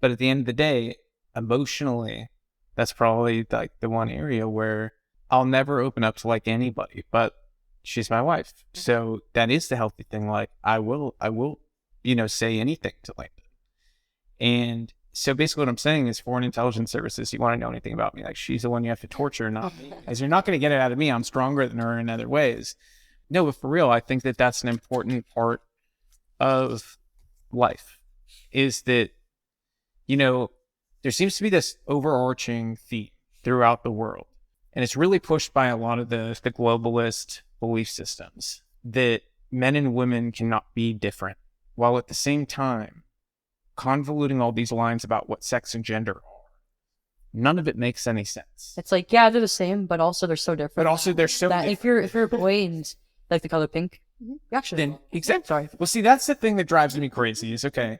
But at the end of the day, emotionally, that's probably like the one area where I'll never open up to like anybody, but she's my wife. So that is the healthy thing. Like I will, say anything to Landon. And so basically what I'm saying is, foreign intelligence services, you want to know anything about me, like she's the one you have to torture, not me. Because you're not going to get it out of me. I'm stronger than her in other ways. No, but for real, I think that that's an important part of life, is that, there seems to be this overarching theme throughout the world. And it's really pushed by a lot of the globalist belief systems that men and women cannot be different, while at the same time convoluting all these lines about what sex and gender are. None of it makes any sense. It's like, yeah, they're the same, but also they're so different. But also they're so that different. if you're a boy and like the color pink, Actually, then exactly. Well, see, that's the thing that drives me crazy is, okay,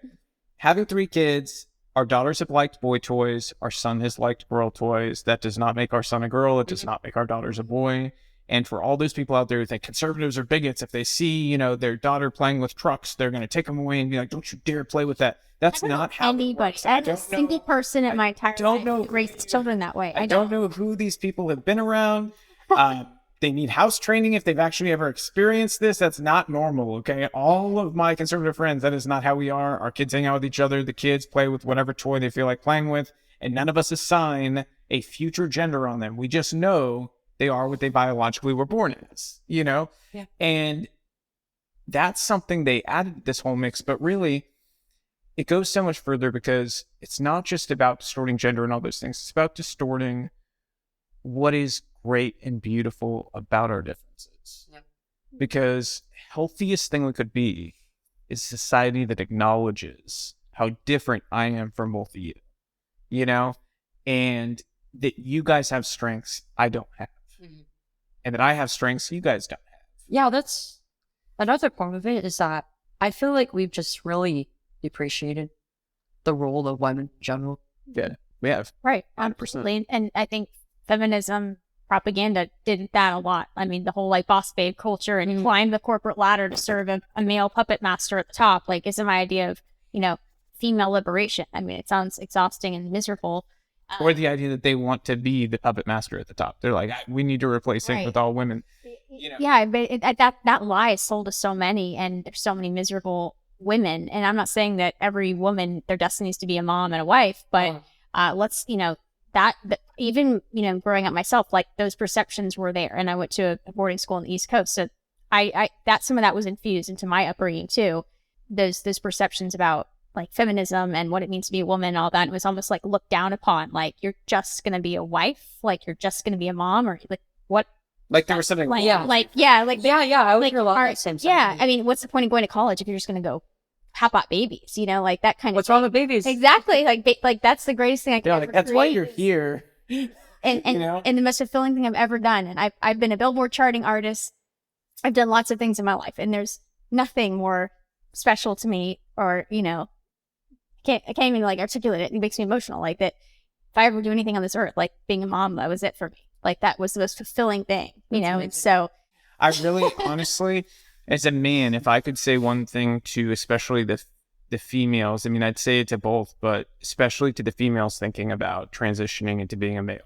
having 3 kids, our daughters have liked boy toys, our son has liked girl toys. That does not make our son a girl. It does not make our daughters a boy. And for all those people out there who think conservatives are bigots, if they see, their daughter playing with trucks, they're going to take them away and be like, don't you dare play with that. That's not how anybody. I had a single person in my entire life know. who raised children that way. I don't know who these people have been around. They need house training if they've actually ever experienced this. That's not normal, okay? All of my conservative friends, that is not how we are. Our kids hang out with each other. The kids play with whatever toy they feel like playing with. And none of us assign a future gender on them. We just know they are what they biologically were born as, Yeah. And that's something they added to this whole mix. But really, it goes so much further because it's not just about distorting gender and all those things. It's about distorting what is great and beautiful about our differences. Yep. Because healthiest thing we could be is a society that acknowledges how different I am from both of you, and that you guys have strengths I don't have, and that I have strengths you guys don't have. Yeah, that's another part of it is that I feel like we've just really depreciated the role of women in general. Yeah, we have. Right, 100%. absolutely. And I think feminism propaganda did that a lot. I mean, the whole boss babe culture and climb the corporate ladder to serve a male puppet master at the top, isn't my idea of, female liberation. I mean, it sounds exhausting and miserable. Or the idea that they want to be the puppet master at the top. They're like, we need to replace it with all women. Yeah, but that lie is sold to so many, and there's so many miserable women. And I'm not saying that every woman, their destiny is to be a mom and a wife, but let's, that even, growing up myself, those perceptions were there. And I went to a boarding school on the East Coast. So some of that was infused into my upbringing too. Those perceptions about feminism and what it means to be a woman, all that. It was almost looked down upon. You're just going to be a wife. You're just going to be a mom, or what? There was something. I would hear a lot of the same stuff. Yeah. I mean, what's the point of going to college if you're just going to go hop out babies, that kind of What's wrong with babies? Exactly. That's the greatest thing I can ever that's why create you're here. And the most fulfilling thing I've ever done. And I've been a Billboard charting artist. I've done lots of things in my life, and there's nothing more special to me, or, I can't even articulate it. It makes me emotional. That if I ever do anything on this earth, being a mom, that was it for me. That was the most fulfilling thing, and so. I really, honestly, as a man, if I could say one thing to especially the females, I mean, I'd say it to both, but especially to the females thinking about transitioning into being a male.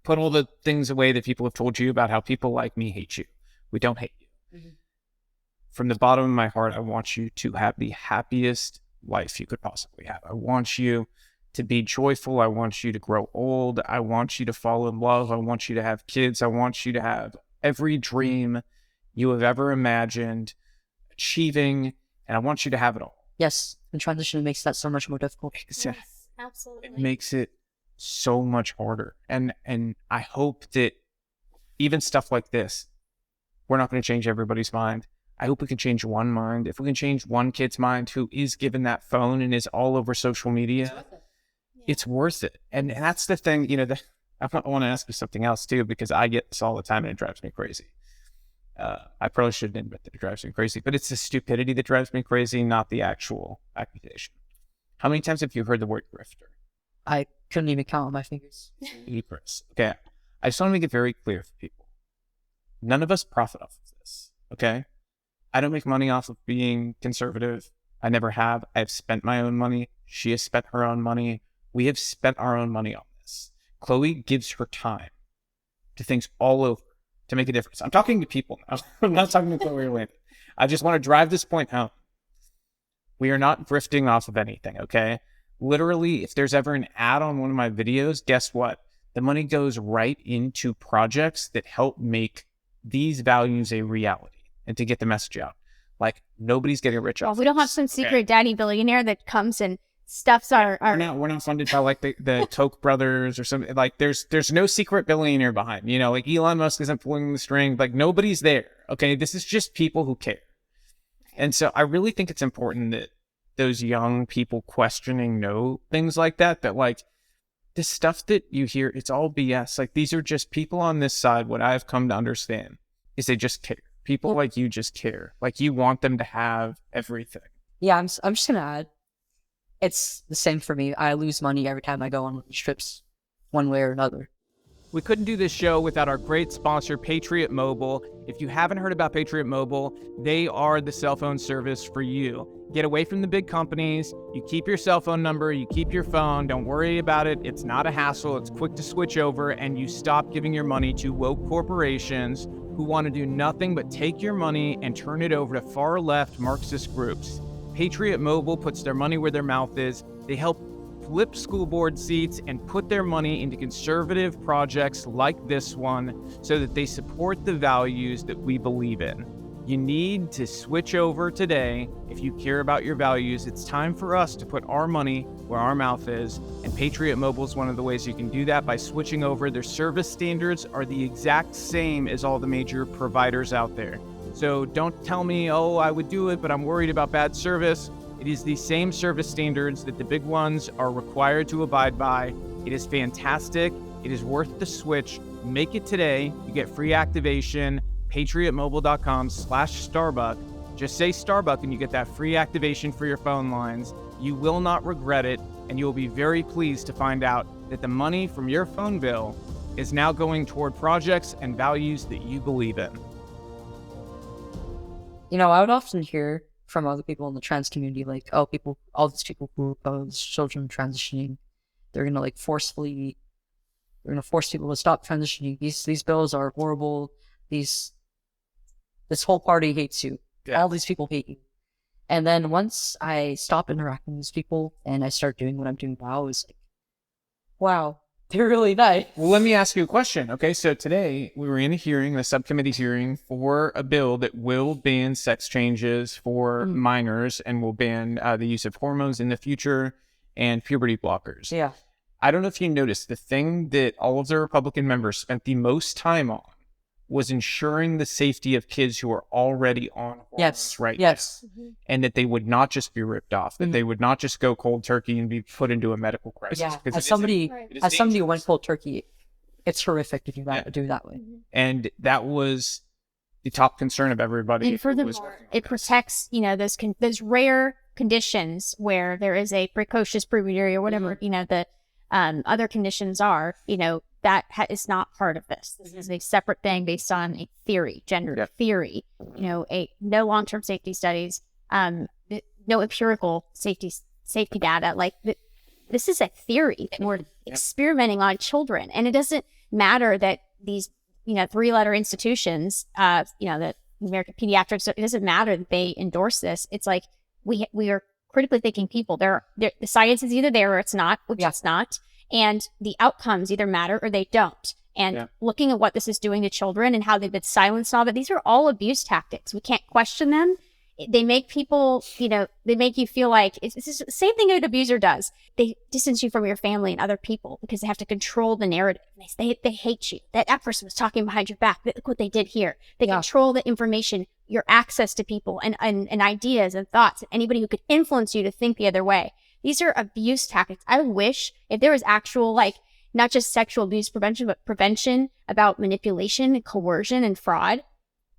Put all the things away that people have told you about how people like me hate you. We don't hate you. Mm-hmm. From the bottom of my heart, I want you to have the happiest life you could possibly have. I want you to be joyful. I want you to grow old. I want you to fall in love. I want you to have kids. I want you to have every dream you have ever imagined achieving, and I want you to have it all. Yes, and transition makes that so much more difficult. Yes, absolutely. It makes it so much harder. And I hope that even stuff like this, we're not going to change everybody's mind. I hope we can change one mind. If we can change one kid's mind who is given that phone and is all over social media, it's worth it. And that's the thing, I want to ask you something else too, because I get this all the time and it drives me crazy. I probably shouldn't admit that it drives me crazy, but it's the stupidity that drives me crazy, not the actual accusation. How many times have you heard the word grifter? I couldn't even count on my fingers. Okay. I just want to make it very clear for people. None of us profit off of this. Okay. I don't make money off of being conservative. I never have. I've spent my own money. She has spent her own money. We have spent our own money on this. Chloe gives her time to things all over to make a difference. I'm talking to people now. I'm not talking to Chloe or Landon. I just want to drive this point home. We are not grifting off of anything, okay? Literally, if there's ever an ad on one of my videos, guess what? The money goes right into projects that help make these values a reality and to get the message out. Nobody's getting rich off. We don't have some secret daddy billionaire that comes and stuffs our. We're not funded by the Koch brothers or something. There's no secret billionaire behind. Elon Musk isn't pulling the string. Nobody's there. Okay, this is just people who care. And so I really think it's important that those young people questioning know things like that. That the stuff that you hear, it's all BS. These are just people on this side. What I've come to understand is they just care. People like you just care. Like, you want them to have everything. Yeah, I'm just gonna add, it's the same for me. I lose money every time I go on these trips, one way or another. We couldn't do this show without our great sponsor, Patriot Mobile. If you haven't heard about Patriot Mobile, they are the cell phone service for you. Get away from the big companies. You keep your cell phone number, you keep your phone. Don't worry about it. It's not a hassle. It's quick to switch over, and you stop giving your money to woke corporations who want to do nothing but take your money and turn it over to far-left Marxist groups. Patriot Mobile puts their money where their mouth is. They help flip school board seats and put their money into conservative projects like this one so that they support the values that we believe in. You need to switch over today. If you care about your values, it's time for us to put our money where our mouth is, and Patriot Mobile is one of the ways you can do that by switching over. Their service standards are the exact same as all the major providers out there. So don't tell me, oh, I would do it, but I'm worried about bad service. It is the same service standards that the big ones are required to abide by. It is fantastic. It is worth the switch. Make it today. You get free activation. PatriotMobile.com/Starbuck. Just say Starbuck and you get that free activation for your phone lines. You will not regret it, and you will be very pleased to find out that the money from your phone bill is now going toward projects and values that you believe in. You know, I would often hear from other people in the trans community, like, oh, all these people who oppose children transitioning, they're gonna force people to stop transitioning. These bills are horrible. This whole party hates you. Yeah. All these people hate you. And then once I stop interacting with these people and I start doing what I'm doing now, it's like, wow, they're really nice. Well, let me ask you a question. Okay, so today we were in a subcommittee hearing for a bill that will ban sex changes for minors and will ban the use of hormones in the future and puberty blockers. Yeah. I don't know if you noticed, the thing that all of the Republican members spent the most time on was ensuring the safety of kids who are already on hormones now. And that they would not just be ripped off, that they would not just go cold turkey and be put into a medical crisis. Yeah, as somebody who went cold turkey, it's horrific to do that way. And that was the top concern of everybody. And furthermore, it protects, those rare conditions where there is a precocious puberty or whatever, the other conditions are, that is not part of this. This is a separate thing based on a theory, gender theory, no long-term safety studies, no empirical safety data. This is a theory that we're experimenting on children. And it doesn't matter that these, three-letter institutions, the American Pediatrics, it doesn't matter that they endorse this. It's like we are critically thinking people. The science is either there or it's not, which it's not. And the outcomes either matter or they don't. And looking at what this is doing to children and how they've been silenced and all that, these are all abuse tactics. We can't question them. They make people, they make you feel like it's the same thing an abuser does. They distance you from your family and other people because they have to control the narrative. They hate you. That person was talking behind your back. Look what they did here. They control the information, your access to people and ideas and thoughts, and anybody who could influence you to think the other way. These are abuse tactics. I wish if there was actual, not just sexual abuse prevention, but prevention about manipulation and coercion and fraud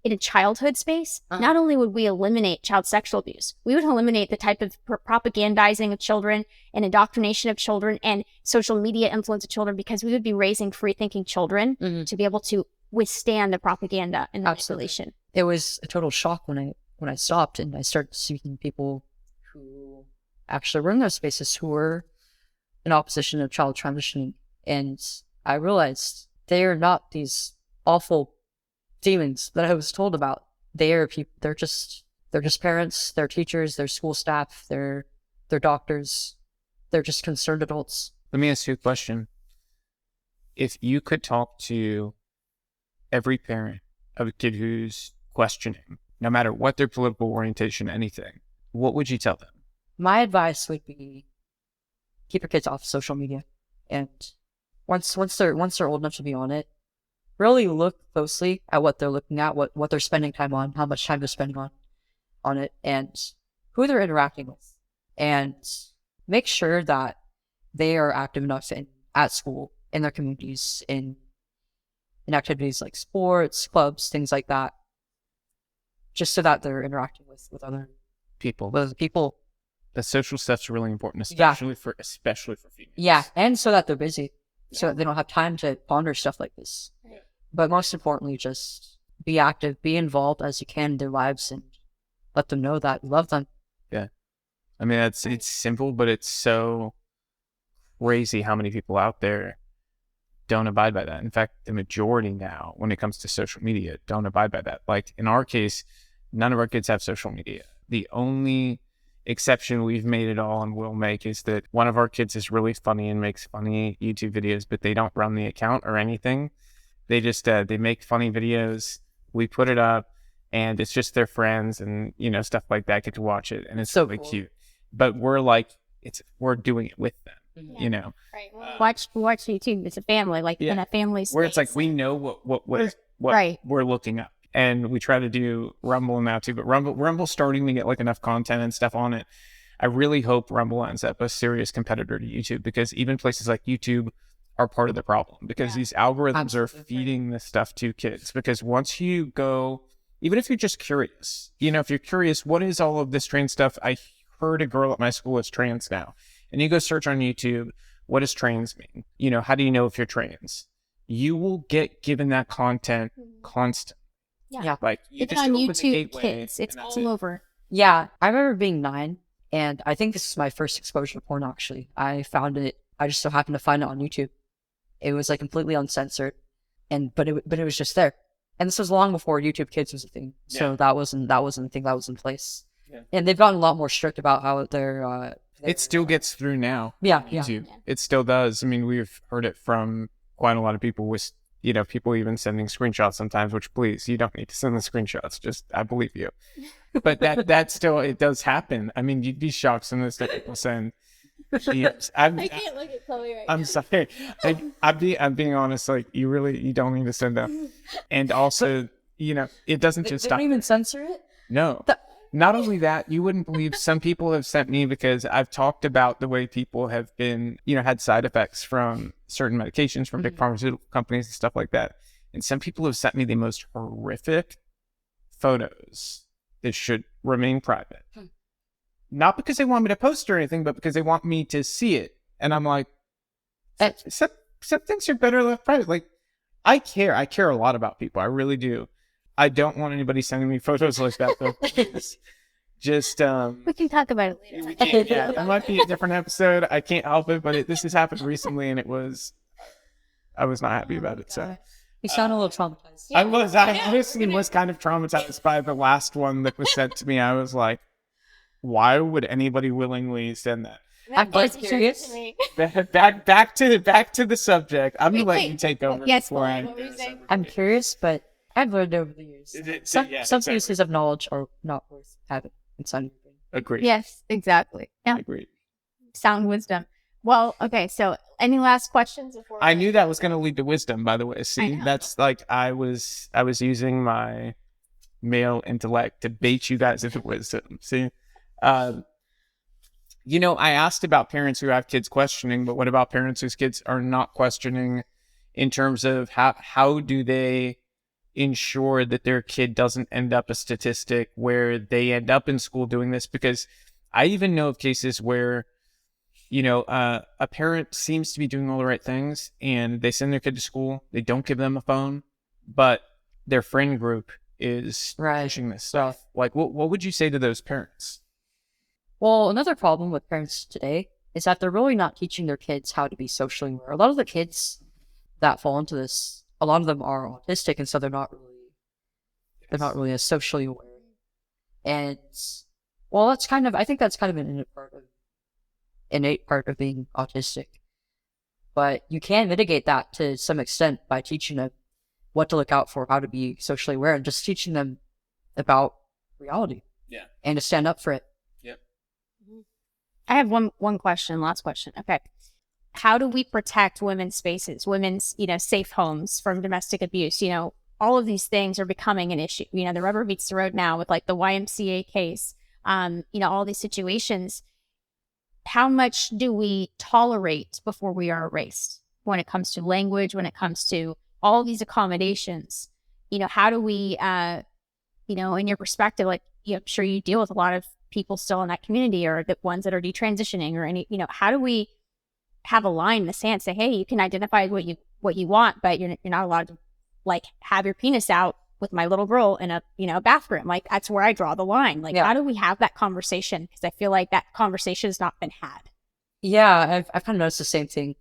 in a childhood space. Not only would we eliminate child sexual abuse, we would eliminate the type of propagandizing of children and indoctrination of children and social media influence of children, because we would be raising free-thinking children to be able to withstand the propaganda and manipulation. It was a total shock when I stopped and I started seeing people who actually were in those spaces who were in opposition of child transitioning. And I realized they are not these awful demons that I was told about. They are people. They're just parents, they're teachers, they're school staff, they're doctors. They're just concerned adults. Let me ask you a question. If you could talk to every parent of a kid who's questioning, no matter what their political orientation, anything, what would you tell them? My advice would be keep your kids off social media, and once they're old enough to be on it, really look closely at what they're looking at, what they're spending time on, how much time they're spending on it, and who they're interacting with, and make sure that they are active enough at school, in their communities, in activities like sports, clubs, things like that. just so that they're interacting with other People. people. The social stuff's really important, Yeah. especially for females. Yeah, and so that they're busy, so that they don't have time to ponder stuff like this. Right. But most importantly, just be active, be involved as you can in their lives, and let them know that you love them. Yeah. I mean, it's simple, but it's so crazy how many people out there don't abide by that. In fact, the majority now, when it comes to social media, don't abide by that. Like in our case, none of our kids have social media. The only exception we've made at all and will make is that one of our kids is really funny and makes funny YouTube videos, but they don't run the account or anything. They just they make funny videos. We put it up, and it's just their friends and stuff like that get to watch it, and it's So really cool. cute. But we're like, we're doing it with them, Yeah. Right. Watch YouTube as a family, like in a family space. where it's like we know what Right. we're looking up, and we try to do Rumble now too. But Rumble's starting to get like enough content and stuff on it. I really hope Rumble ends up a serious competitor to YouTube, because even places like YouTube are part of the problem, because these algorithms are feeding this stuff to kids. Because once you go, even if you're just curious, if you're curious, what is all of this trans stuff? I heard a girl at my school is trans now, and you go search on YouTube, what does trans mean? How do you know if you're trans? You will get given that content constantly. Yeah. Like you It's just on open the YouTube gateway, Kids. It's and that's all it. over. Yeah, I remember being 9, and I think this is my first exposure to porn. Actually, I found it. I just so happened to find it on YouTube. It was like completely uncensored, but it was just there. And this was long before YouTube Kids was a thing, so that wasn't a thing that was in place. Yeah. And they've gotten a lot more strict about how they're. It still gets through now. Yeah, YouTube. It still does. I mean, we've heard it from quite a lot of people with, people even sending screenshots sometimes, which please, you don't need to send the screenshots. Just, I believe you. But that still, it does happen. I mean, you'd be shocked some of the stuff people send. Yes, I can't look at Chloe right I'm now. sorry. I'm being honest. Like you don't need to send them. And also, it doesn't just They stop. don't even censor it. No. Not only that, you wouldn't believe some people have sent me, because I've talked about the way people have been, had side effects from certain medications from big pharmaceutical companies and stuff like that. And some people have sent me the most horrific photos that should remain private. Not because they want me to post or anything, but because they want me to see it. And I'm like, some things are better left private. Like, I care a lot about people. I really do. I don't want anybody sending me photos like that, though. Just We can talk about it later. we can't, that might be a different episode. I can't help it, but this has happened recently, and I was not happy about it. So You sound a little traumatized. I honestly was kind of traumatized by the last one that was sent to me. I was like, why would anybody willingly send that? I'm just curious. Back to the subject. I'm gonna let you take over. Yes, before I what were you saying? I'm curious, but I've learned over the years some exactly. pieces of knowledge are not worth having inside of your brain. Agreed. Yes, exactly. Yeah, Agreed. sound wisdom. Well, okay. So, any last questions before? I knew that was going to lead to wisdom, by the way. See, that's like I was using my male intellect to bait you guys into wisdom. See, I asked about parents who have kids questioning, but what about parents whose kids are not questioning, in terms of how do they ensure that their kid doesn't end up a statistic where they end up in school doing this? Because I even know of cases where a parent seems to be doing all the right things, and they send their kid to school. They don't give them a phone, but their friend group is pushing this stuff. Like, what would you say to those parents? Well, another problem with parents today is that they're really not teaching their kids how to be socially aware. A lot of the kids that fall into this, a lot of them are autistic, and so they're not really as socially aware. And well, I think that's kind of an innate part of being autistic. But you can mitigate that to some extent by teaching them what to look out for, how to be socially aware, and just teaching them about reality. Yeah. And to stand up for it. Yep. I have one question, last question. Okay. How do we protect women's spaces, women's, safe homes from domestic abuse? All of these things are becoming an issue. The rubber meets the road now with like the YMCA case, all these situations. How much do we tolerate before we are erased when it comes to language, when it comes to all these accommodations? How do we in your perspective, like, I'm sure you deal with a lot of people still in that community, or the ones that are detransitioning, or any, how do we have a line in the sand, say, hey, you can identify what you want, but you're not allowed to like have your penis out with my little girl in a bathroom. Like, that's where I draw the line. Like, how do we have that conversation? Because I feel like that conversation has not been had. Yeah, I've kind of noticed the same thing.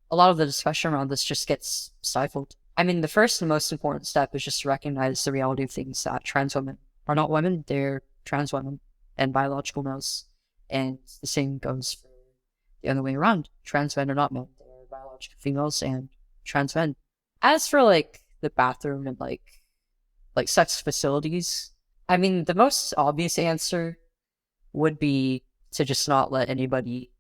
A lot of the discussion around this just gets stifled. I mean, the first and most important step is just to recognize the reality of things, that trans women are not women, they're trans women and biological males. And the same goes for the other way around. Trans men are not men, they're biological females and trans men. As for like the bathroom and like sex facilities, I mean, the most obvious answer would be to just not let anybody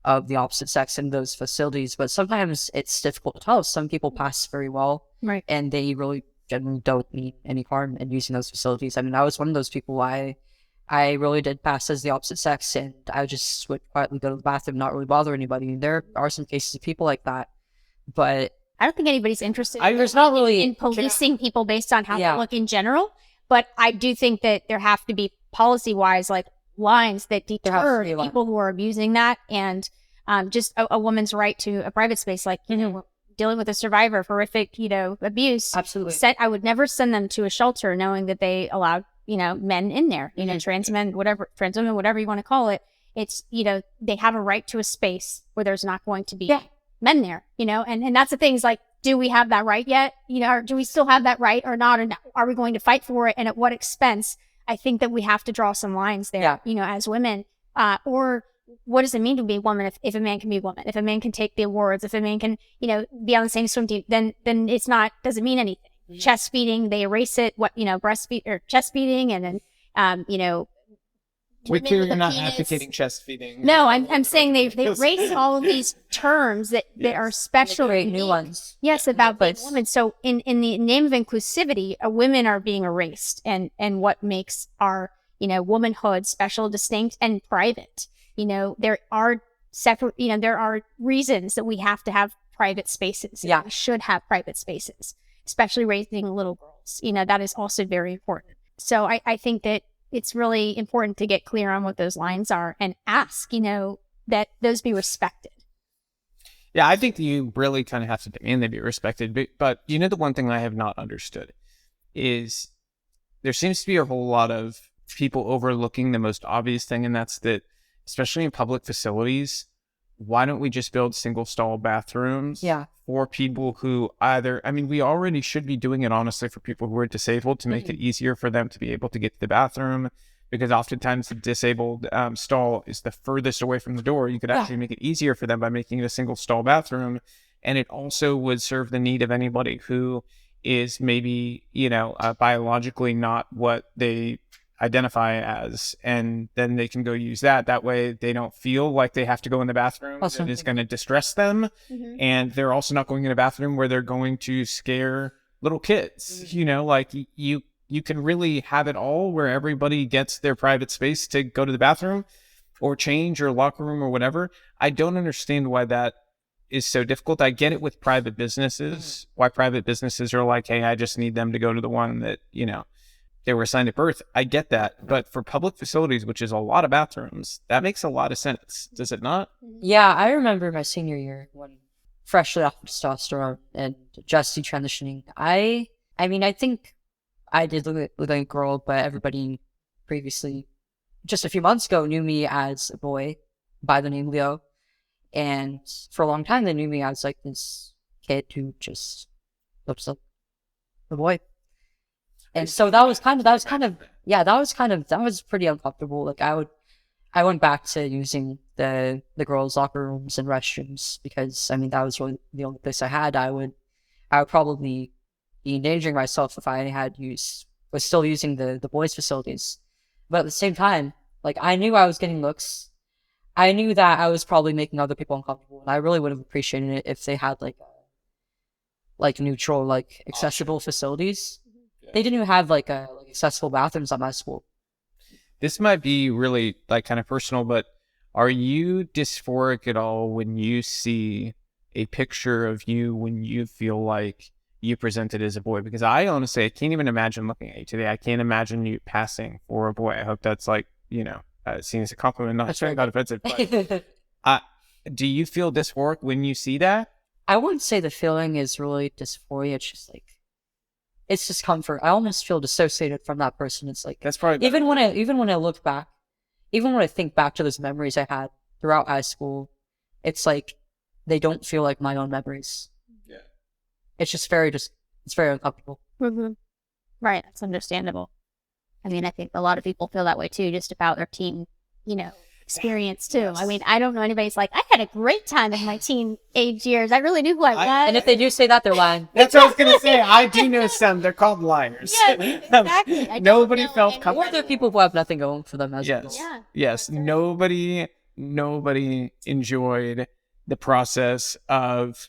of the opposite sex in those facilities, but sometimes it's difficult to tell. Some people pass very well, right, and they really generally don't mean any harm in using those facilities. I mean, I was one of those people. I really did pass as the opposite sex, and I just would quietly go to the bathroom, not really bother anybody. There are some cases of people like that, but I don't think anybody's interested there's not really in policing people based on how they look in general. But I do think that there have to be policy-wise, like, lines that deter people who are abusing that, and just a woman's right to a private space, like, dealing with a survivor of horrific, abuse. Absolutely. I would never send them to a shelter knowing that they allowed, men in there, trans men, trans women, whatever you want to call it. It's, they have a right to a space where there's not going to be men there, and that's the thing, is like, do we have that right yet? Or do we still have that right or not? And are we going to fight for it? And at what expense? I think that we have to draw some lines there, as women, or what does it mean to be a woman if a man can be a woman, if a man can take the awards, if a man can, be on the same swim team, then it's not, doesn't mean anything. Mm-hmm. Chest feeding, they erase it, breastfeed or chest feeding, and then, we clearly are not advocating chest feeding. No, I'm saying they erase all of these terms that are special. New ones. Yes, about being women. So in the name of inclusivity, women are being erased, and what makes our, womanhood special, distinct, and private. There are separate, there are reasons that we have to have private spaces. Yeah. We should have private spaces, especially raising little girls. That is also very important. So I think that it's really important to get clear on what those lines are and ask, that those be respected. Yeah, I think you really kind of have to demand they be respected. But the one thing I have not understood is there seems to be a whole lot of people overlooking the most obvious thing, and that's that, especially in public facilities, why don't we just build single stall bathrooms for people who we already should be doing it, honestly, for people who are disabled, to make it easier for them to be able to get to the bathroom, because oftentimes the disabled stall is the furthest away from the door. You could actually make it easier for them by making it a single stall bathroom. And it also would serve the need of anybody who is maybe, biologically not what they identify as, and then they can go use that way they don't feel like they have to go in the bathroom that is going to distress them. And they're also not going in a bathroom where they're going to scare little kids. Like, you can really have it all, where everybody gets their private space to go to the bathroom or change or locker room or whatever. I don't understand why that is so difficult. I get it with private businesses, why private businesses are like, hey, I just need them to go to the one that they were assigned at birth. I get that. But for public facilities, which is a lot of bathrooms, that makes a lot of sense. Does it not? Yeah, I remember my senior year, when freshly off testosterone and just detransitioning. I think I did look like a girl, but everybody previously, just a few months ago, knew me as a boy by the name Leo. And for a long time, they knew me as like this kid who just looks like a boy. And so that was pretty uncomfortable. Like, I went back to using the girls' locker rooms and restrooms, because that was really the only place I had. I would probably be endangering myself if I was still using the boys' facilities. But at the same time, like, I knew I was getting looks. I knew that I was probably making other people uncomfortable, and I really would have appreciated it if they had like neutral, like accessible facilities. They didn't even have like accessible bathrooms at my school. This might be really like kind of personal, but are you dysphoric at all when you see a picture of you when you feel like you presented as a boy, because I honestly, I can't even imagine looking at you today. I can't imagine you passing for a boy. I hope that's like, seen as a compliment, not offensive. But do you feel dysphoric when you see that? I wouldn't say the feeling is really dysphoria. It's just like, it's discomfort. I almost feel dissociated from that person. It's like, That's probably even when I look back, even when I think back to those memories I had throughout high school, it's like they don't feel like my own memories. Yeah. It's just very uncomfortable. Mm-hmm. Right, that's understandable. I mean, I think a lot of people feel that way too, just about their teen, experience too. Yes. I mean, I don't know anybody's like, I had a great time in my teen age years. I really knew who I was. And if they do say that, they're lying. That's what I was gonna say. I do know some. They're called liars. Yes, exactly. I don't Nobody know felt any- comfortable. Or there are people who have nothing going for them as Yes. well. Yeah. Yes. That's right. Nobody enjoyed the process of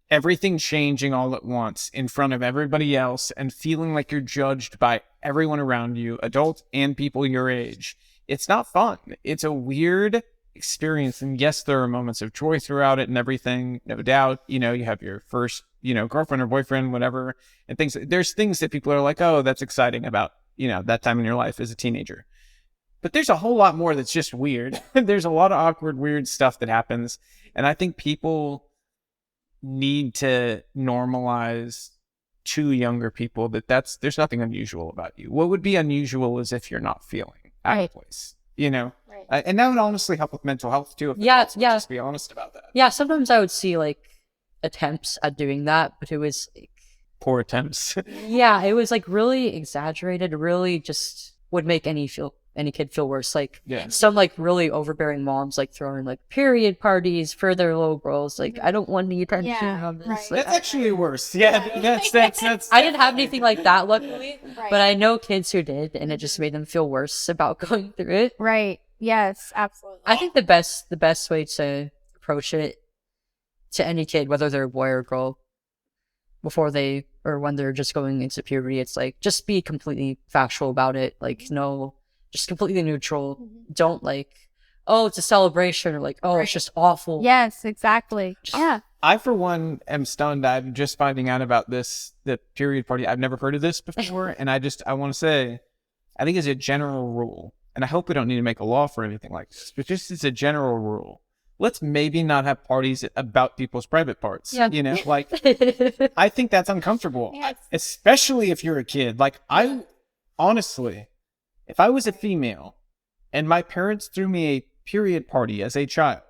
everything changing all at once in front of everybody else and feeling like you're judged by everyone around you, adults and people your age. It's not fun. It's a weird experience. And yes, there are moments of joy throughout it and everything, no doubt. You have your first, girlfriend or boyfriend, whatever, and things. There's things that people are like, oh, that's exciting about, that time in your life as a teenager. But there's a whole lot more that's just weird. There's a lot of awkward, weird stuff that happens. And I think people need to normalize to younger people that there's nothing unusual about you. What would be unusual is if you're not feeling out of place, Right. And that would honestly help with mental health too. Just be honest about that. Yeah, sometimes I would see like attempts at doing that, but it was like, Poor attempts. yeah, it was like really exaggerated, really just would make any kid feel worse. Like some like really overbearing moms like throwing like period parties for their little girls. Like, I don't want any attention on this. right. Like, That's actually worse. Yeah, that's. I didn't have anything like that, luckily, Right. but I know kids who did, and it just made them feel worse about going through it. Right. Yes, absolutely. I think the best way to approach it to any kid, whether they're a boy or girl, when they're just going into puberty, it's like, just be completely factual about it. Like, no, just completely neutral. Mm-hmm. Don't like, oh, it's a celebration, or like, oh, it's just awful. Yes, exactly. Yeah. I, for one, am stunned. I'm just finding out about the period party. I've never heard of this before. And I want to say, I think as a general rule, and I hope we don't need to make a law for anything like this, but just as a general rule, let's maybe not have parties about people's private parts. Yeah. Like, I think that's uncomfortable, Yes. especially if you're a kid. Like, honestly, if I was a female and my parents threw me a period party as a child,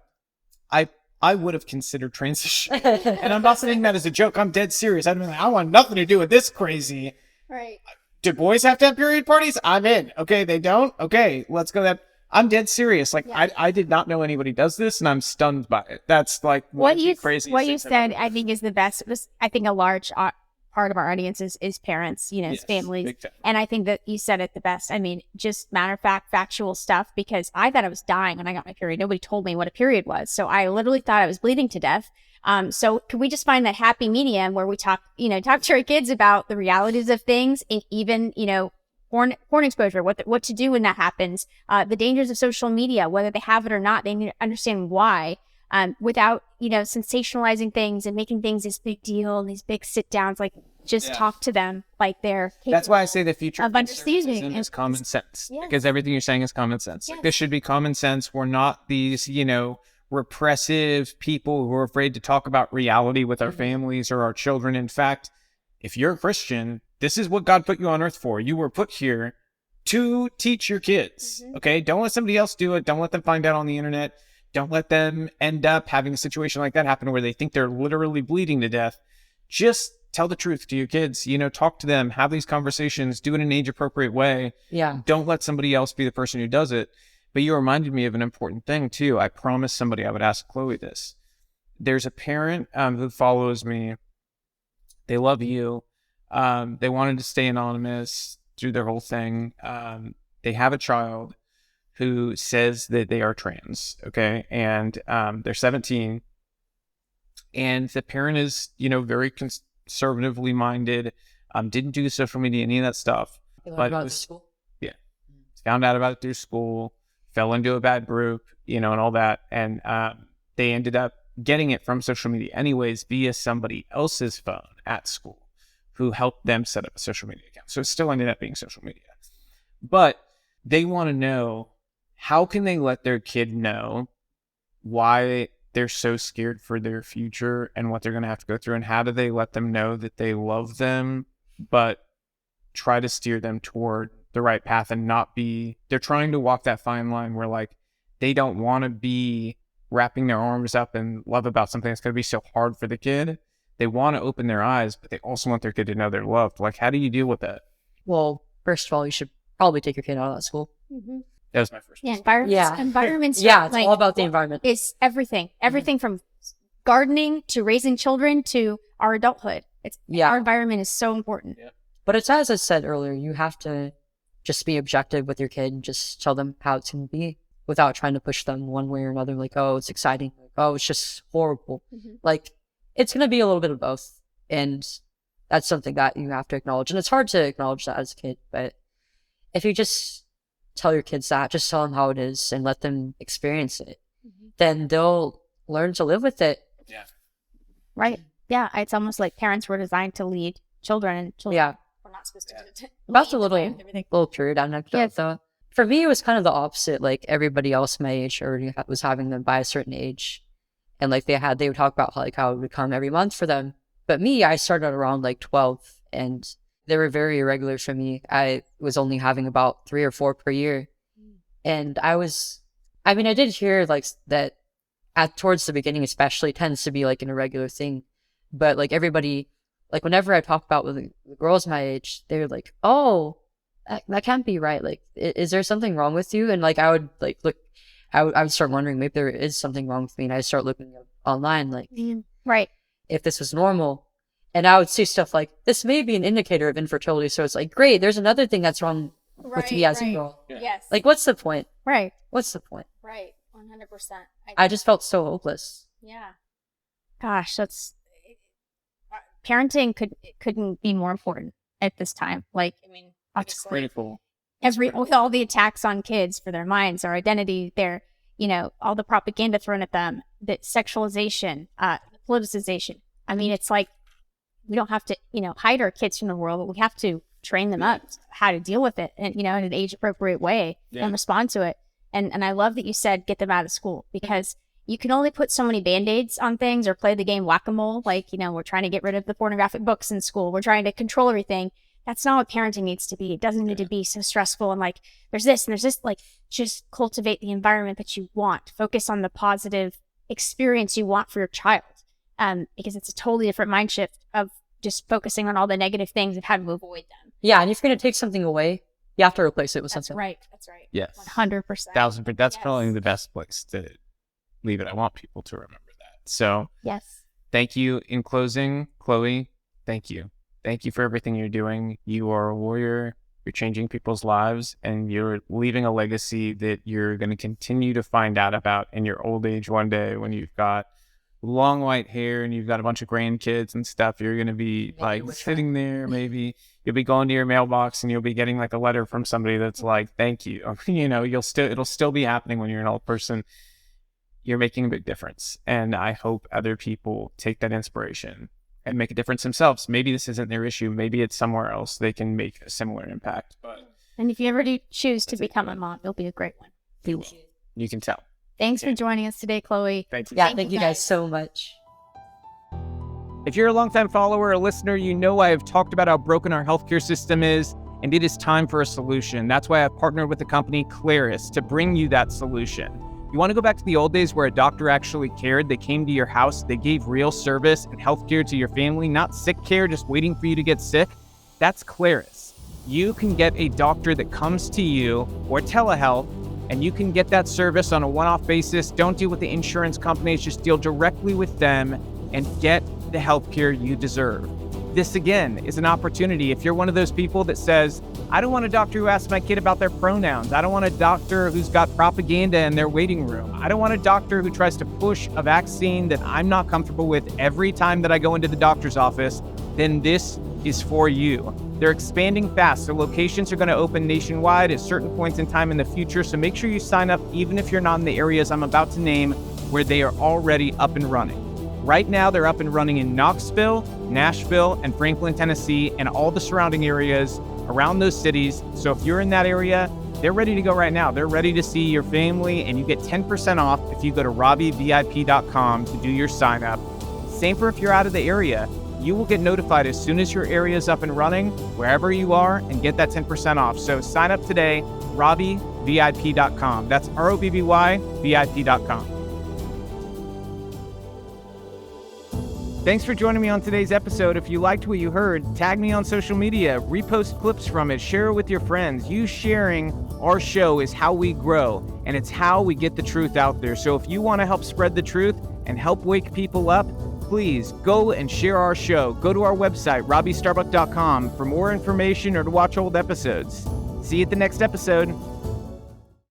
I would have considered transition. And I'm not saying that as a joke. I'm dead serious. I'd be like, I want nothing to do with this crazy. Right. Do boys have to have period parties? I'm in. Okay, they don't? Okay, let's go that. I'm dead serious. Like, Yeah. I did not know anybody does this, and I'm stunned by it. That's like What you crazy. said, I think, is the best. I think a large part of our audience is parents, Yes, families. big time. And I think that you said it the best. I mean, just matter of fact, factual stuff, because I thought I was dying when I got my period. Nobody told me what a period was. So I literally thought I was bleeding to death. So could we just find that happy medium where we talk to our kids about the realities of things, and even, porn exposure, what to do when that happens, the dangers of social media, whether they have it or not, they need to understand why, without, sensationalizing things and making things this big deal and these big sit downs. Like, just talk to them like they're capable. That's why I say the future of understanding is common sense. Yes. Because everything you're saying is common sense. Yes. Like, this should be common sense. We're not these, repressive people who are afraid to talk about reality with our families or our children. In fact, if you're a Christian, this is what God put you on earth for. You were put here to teach your kids. Okay? Don't let somebody else do it. Don't let them find out on the internet. Don't let them end up having a situation like that happen where they think they're literally bleeding to death. Just tell the truth to your kids. Talk to them, have these conversations, do it in an age appropriate way. Yeah. Don't let somebody else be the person who does it. But you reminded me of an important thing too. I promised somebody I would ask Chloe this. There's a parent who follows me. They love you. They wanted to stay anonymous through their whole thing. They have a child who says that they are trans. Okay. And they're 17. And the parent is, very conservatively minded. Didn't do social media, any of that stuff. But about school? Yeah. Found out about it through school. Fell into a bad group, and all that. And they ended up getting it from social media anyways via somebody else's phone at school who helped them set up a social media account. So it still ended up being social media. But they want to know, how can they let their kid know why they're so scared for their future and what they're going to have to go through? And how do they let them know that they love them, but try to steer them toward the right path and not be, they're trying to walk that fine line where like, they don't want to be wrapping their arms up in love about something that's going to be so hard for the kid. They want to open their eyes, but they also want their kid to know they're loved. Like, how do you deal with that? Well, first of all, you should probably take your kid out of that school. Mm-hmm. That was my first. Yeah, mistake. environments. Yeah, it's all about the environment. It's everything. Everything from gardening to raising children to our adulthood. Our environment is so important. Yeah. But it's as I said earlier, you have to just be objective with your kid and just tell them how it's going to be without trying to push them one way or another. Like, oh, it's exciting. Like, oh, it's just horrible. Mm-hmm. Like, it's going to be a little bit of both. And that's something that you have to acknowledge. And it's hard to acknowledge that as a kid. But if you just tell your kids that, just tell them how it is and let them experience it, then they'll learn to live with it. Yeah. Right. Yeah. It's almost like parents were designed to lead children, and children were not supposed to. That's a little period anecdote, though. For me, it was kind of the opposite. Like, everybody else my age already was having them by a certain age. And like, they would talk about how it would come every month for them. But me, I started around like 12, and they were very irregular for me. I was only having about 3 or 4 per year. And I did hear like that towards the beginning, especially, it tends to be like an irregular thing. But like, everybody, like, whenever I talk about with the girls my age, they're like, oh, that can't be right. Like, is there something wrong with you? And like, I would like look, I would start wondering, maybe there is something wrong with me. And I start looking up online, like, right, if this was normal. And I would see stuff like, this may be an indicator of infertility. So it's like, great, there's another thing that's wrong with me as a girl. Yeah. Yes. Like, what's the point? Right. What's the point? Right. 100%. I just felt so hopeless. Yeah. Gosh, parenting couldn't be more important at this time. Like, I mean, That's critical. With all the attacks on kids for their minds, their identity, their, all the propaganda thrown at them, the sexualization, politicization. I mean, it's like, we don't have to, hide our kids from the world, but we have to train them up how to deal with it and, in an age appropriate way and respond to it. And I love that you said, get them out of school, because you can only put so many Band-Aids on things or play the game whack-a-mole. Like, we're trying to get rid of the pornographic books in school. We're trying to control everything. That's not what parenting needs to be. It doesn't need to be so stressful and like, there's this and there's this. Like, just cultivate the environment that you want. Focus on the positive experience you want for your child. Because it's a totally different mind shift of just focusing on all the negative things and how to avoid them. Yeah, and if you're going to take something away, you have to replace it with something. That's right. Yes. 100%. 1000%. That's probably the best place to leave it. I want people to remember that. So, yes. Thank you. In closing, Chloe, thank you. Thank you for everything you're doing. You are a warrior. You're changing people's lives, and you're leaving a legacy that you're going to continue to find out about in your old age one day when you've got long white hair and you've got a bunch of grandkids and stuff. You're going to be like sitting there. Maybe you'll be going to your mailbox and you'll be getting like a letter from somebody that's like, thank you. It'll still be happening when you're an old person. You're making a big difference. And I hope other people take that inspiration and make a difference themselves. Maybe this isn't their issue. Maybe it's somewhere else they can make a similar impact. And if you ever do choose to become a mom, it'll be a great one. You can tell. Thanks for joining us today, Chloe. Thank you. Yeah, thank you guys so much. If you're a longtime follower or listener, you know I have talked about how broken our healthcare system is, and it is time for a solution. That's why I've partnered with the company Claris to bring you that solution. You want to go back to the old days where a doctor actually cared? They came to your house, they gave real service and healthcare to your family, not sick care just waiting for you to get sick? That's Claris. You can get a doctor that comes to you, or telehealth, and you can get that service on a one-off basis. Don't deal with the insurance companies, just deal directly with them and get the healthcare you deserve. This again is an opportunity. If you're one of those people that says, I don't want a doctor who asks my kid about their pronouns. I don't want a doctor who's got propaganda in their waiting room. I don't want a doctor who tries to push a vaccine that I'm not comfortable with every time that I go into the doctor's office, then this is for you. They're expanding fast, so locations are going to open nationwide at certain points in time in the future, so make sure you sign up even if you're not in the areas I'm about to name. where they are already up and running. Right now, they're up and running in Knoxville, Nashville, and Franklin, Tennessee, and all the surrounding areas around those cities. So if you're in that area, they're ready to go right now. They're ready to see your family, and you get 10% off if you go to RobbyVIP.com to do your sign up. Same for if you're out of the area. You will get notified as soon as your area is up and running, wherever you are, and get that 10% off. So sign up today, RobbyVIP.com. That's ROBBY, VIP.com. Thanks for joining me on today's episode. If you liked what you heard, tag me on social media, repost clips from it, share it with your friends. You sharing our show is how we grow, and it's how we get the truth out there. So if you want to help spread the truth and help wake people up, please go and share our show. Go to our website, RobbyStarbuck.com, for more information or to watch old episodes. See you at the next episode.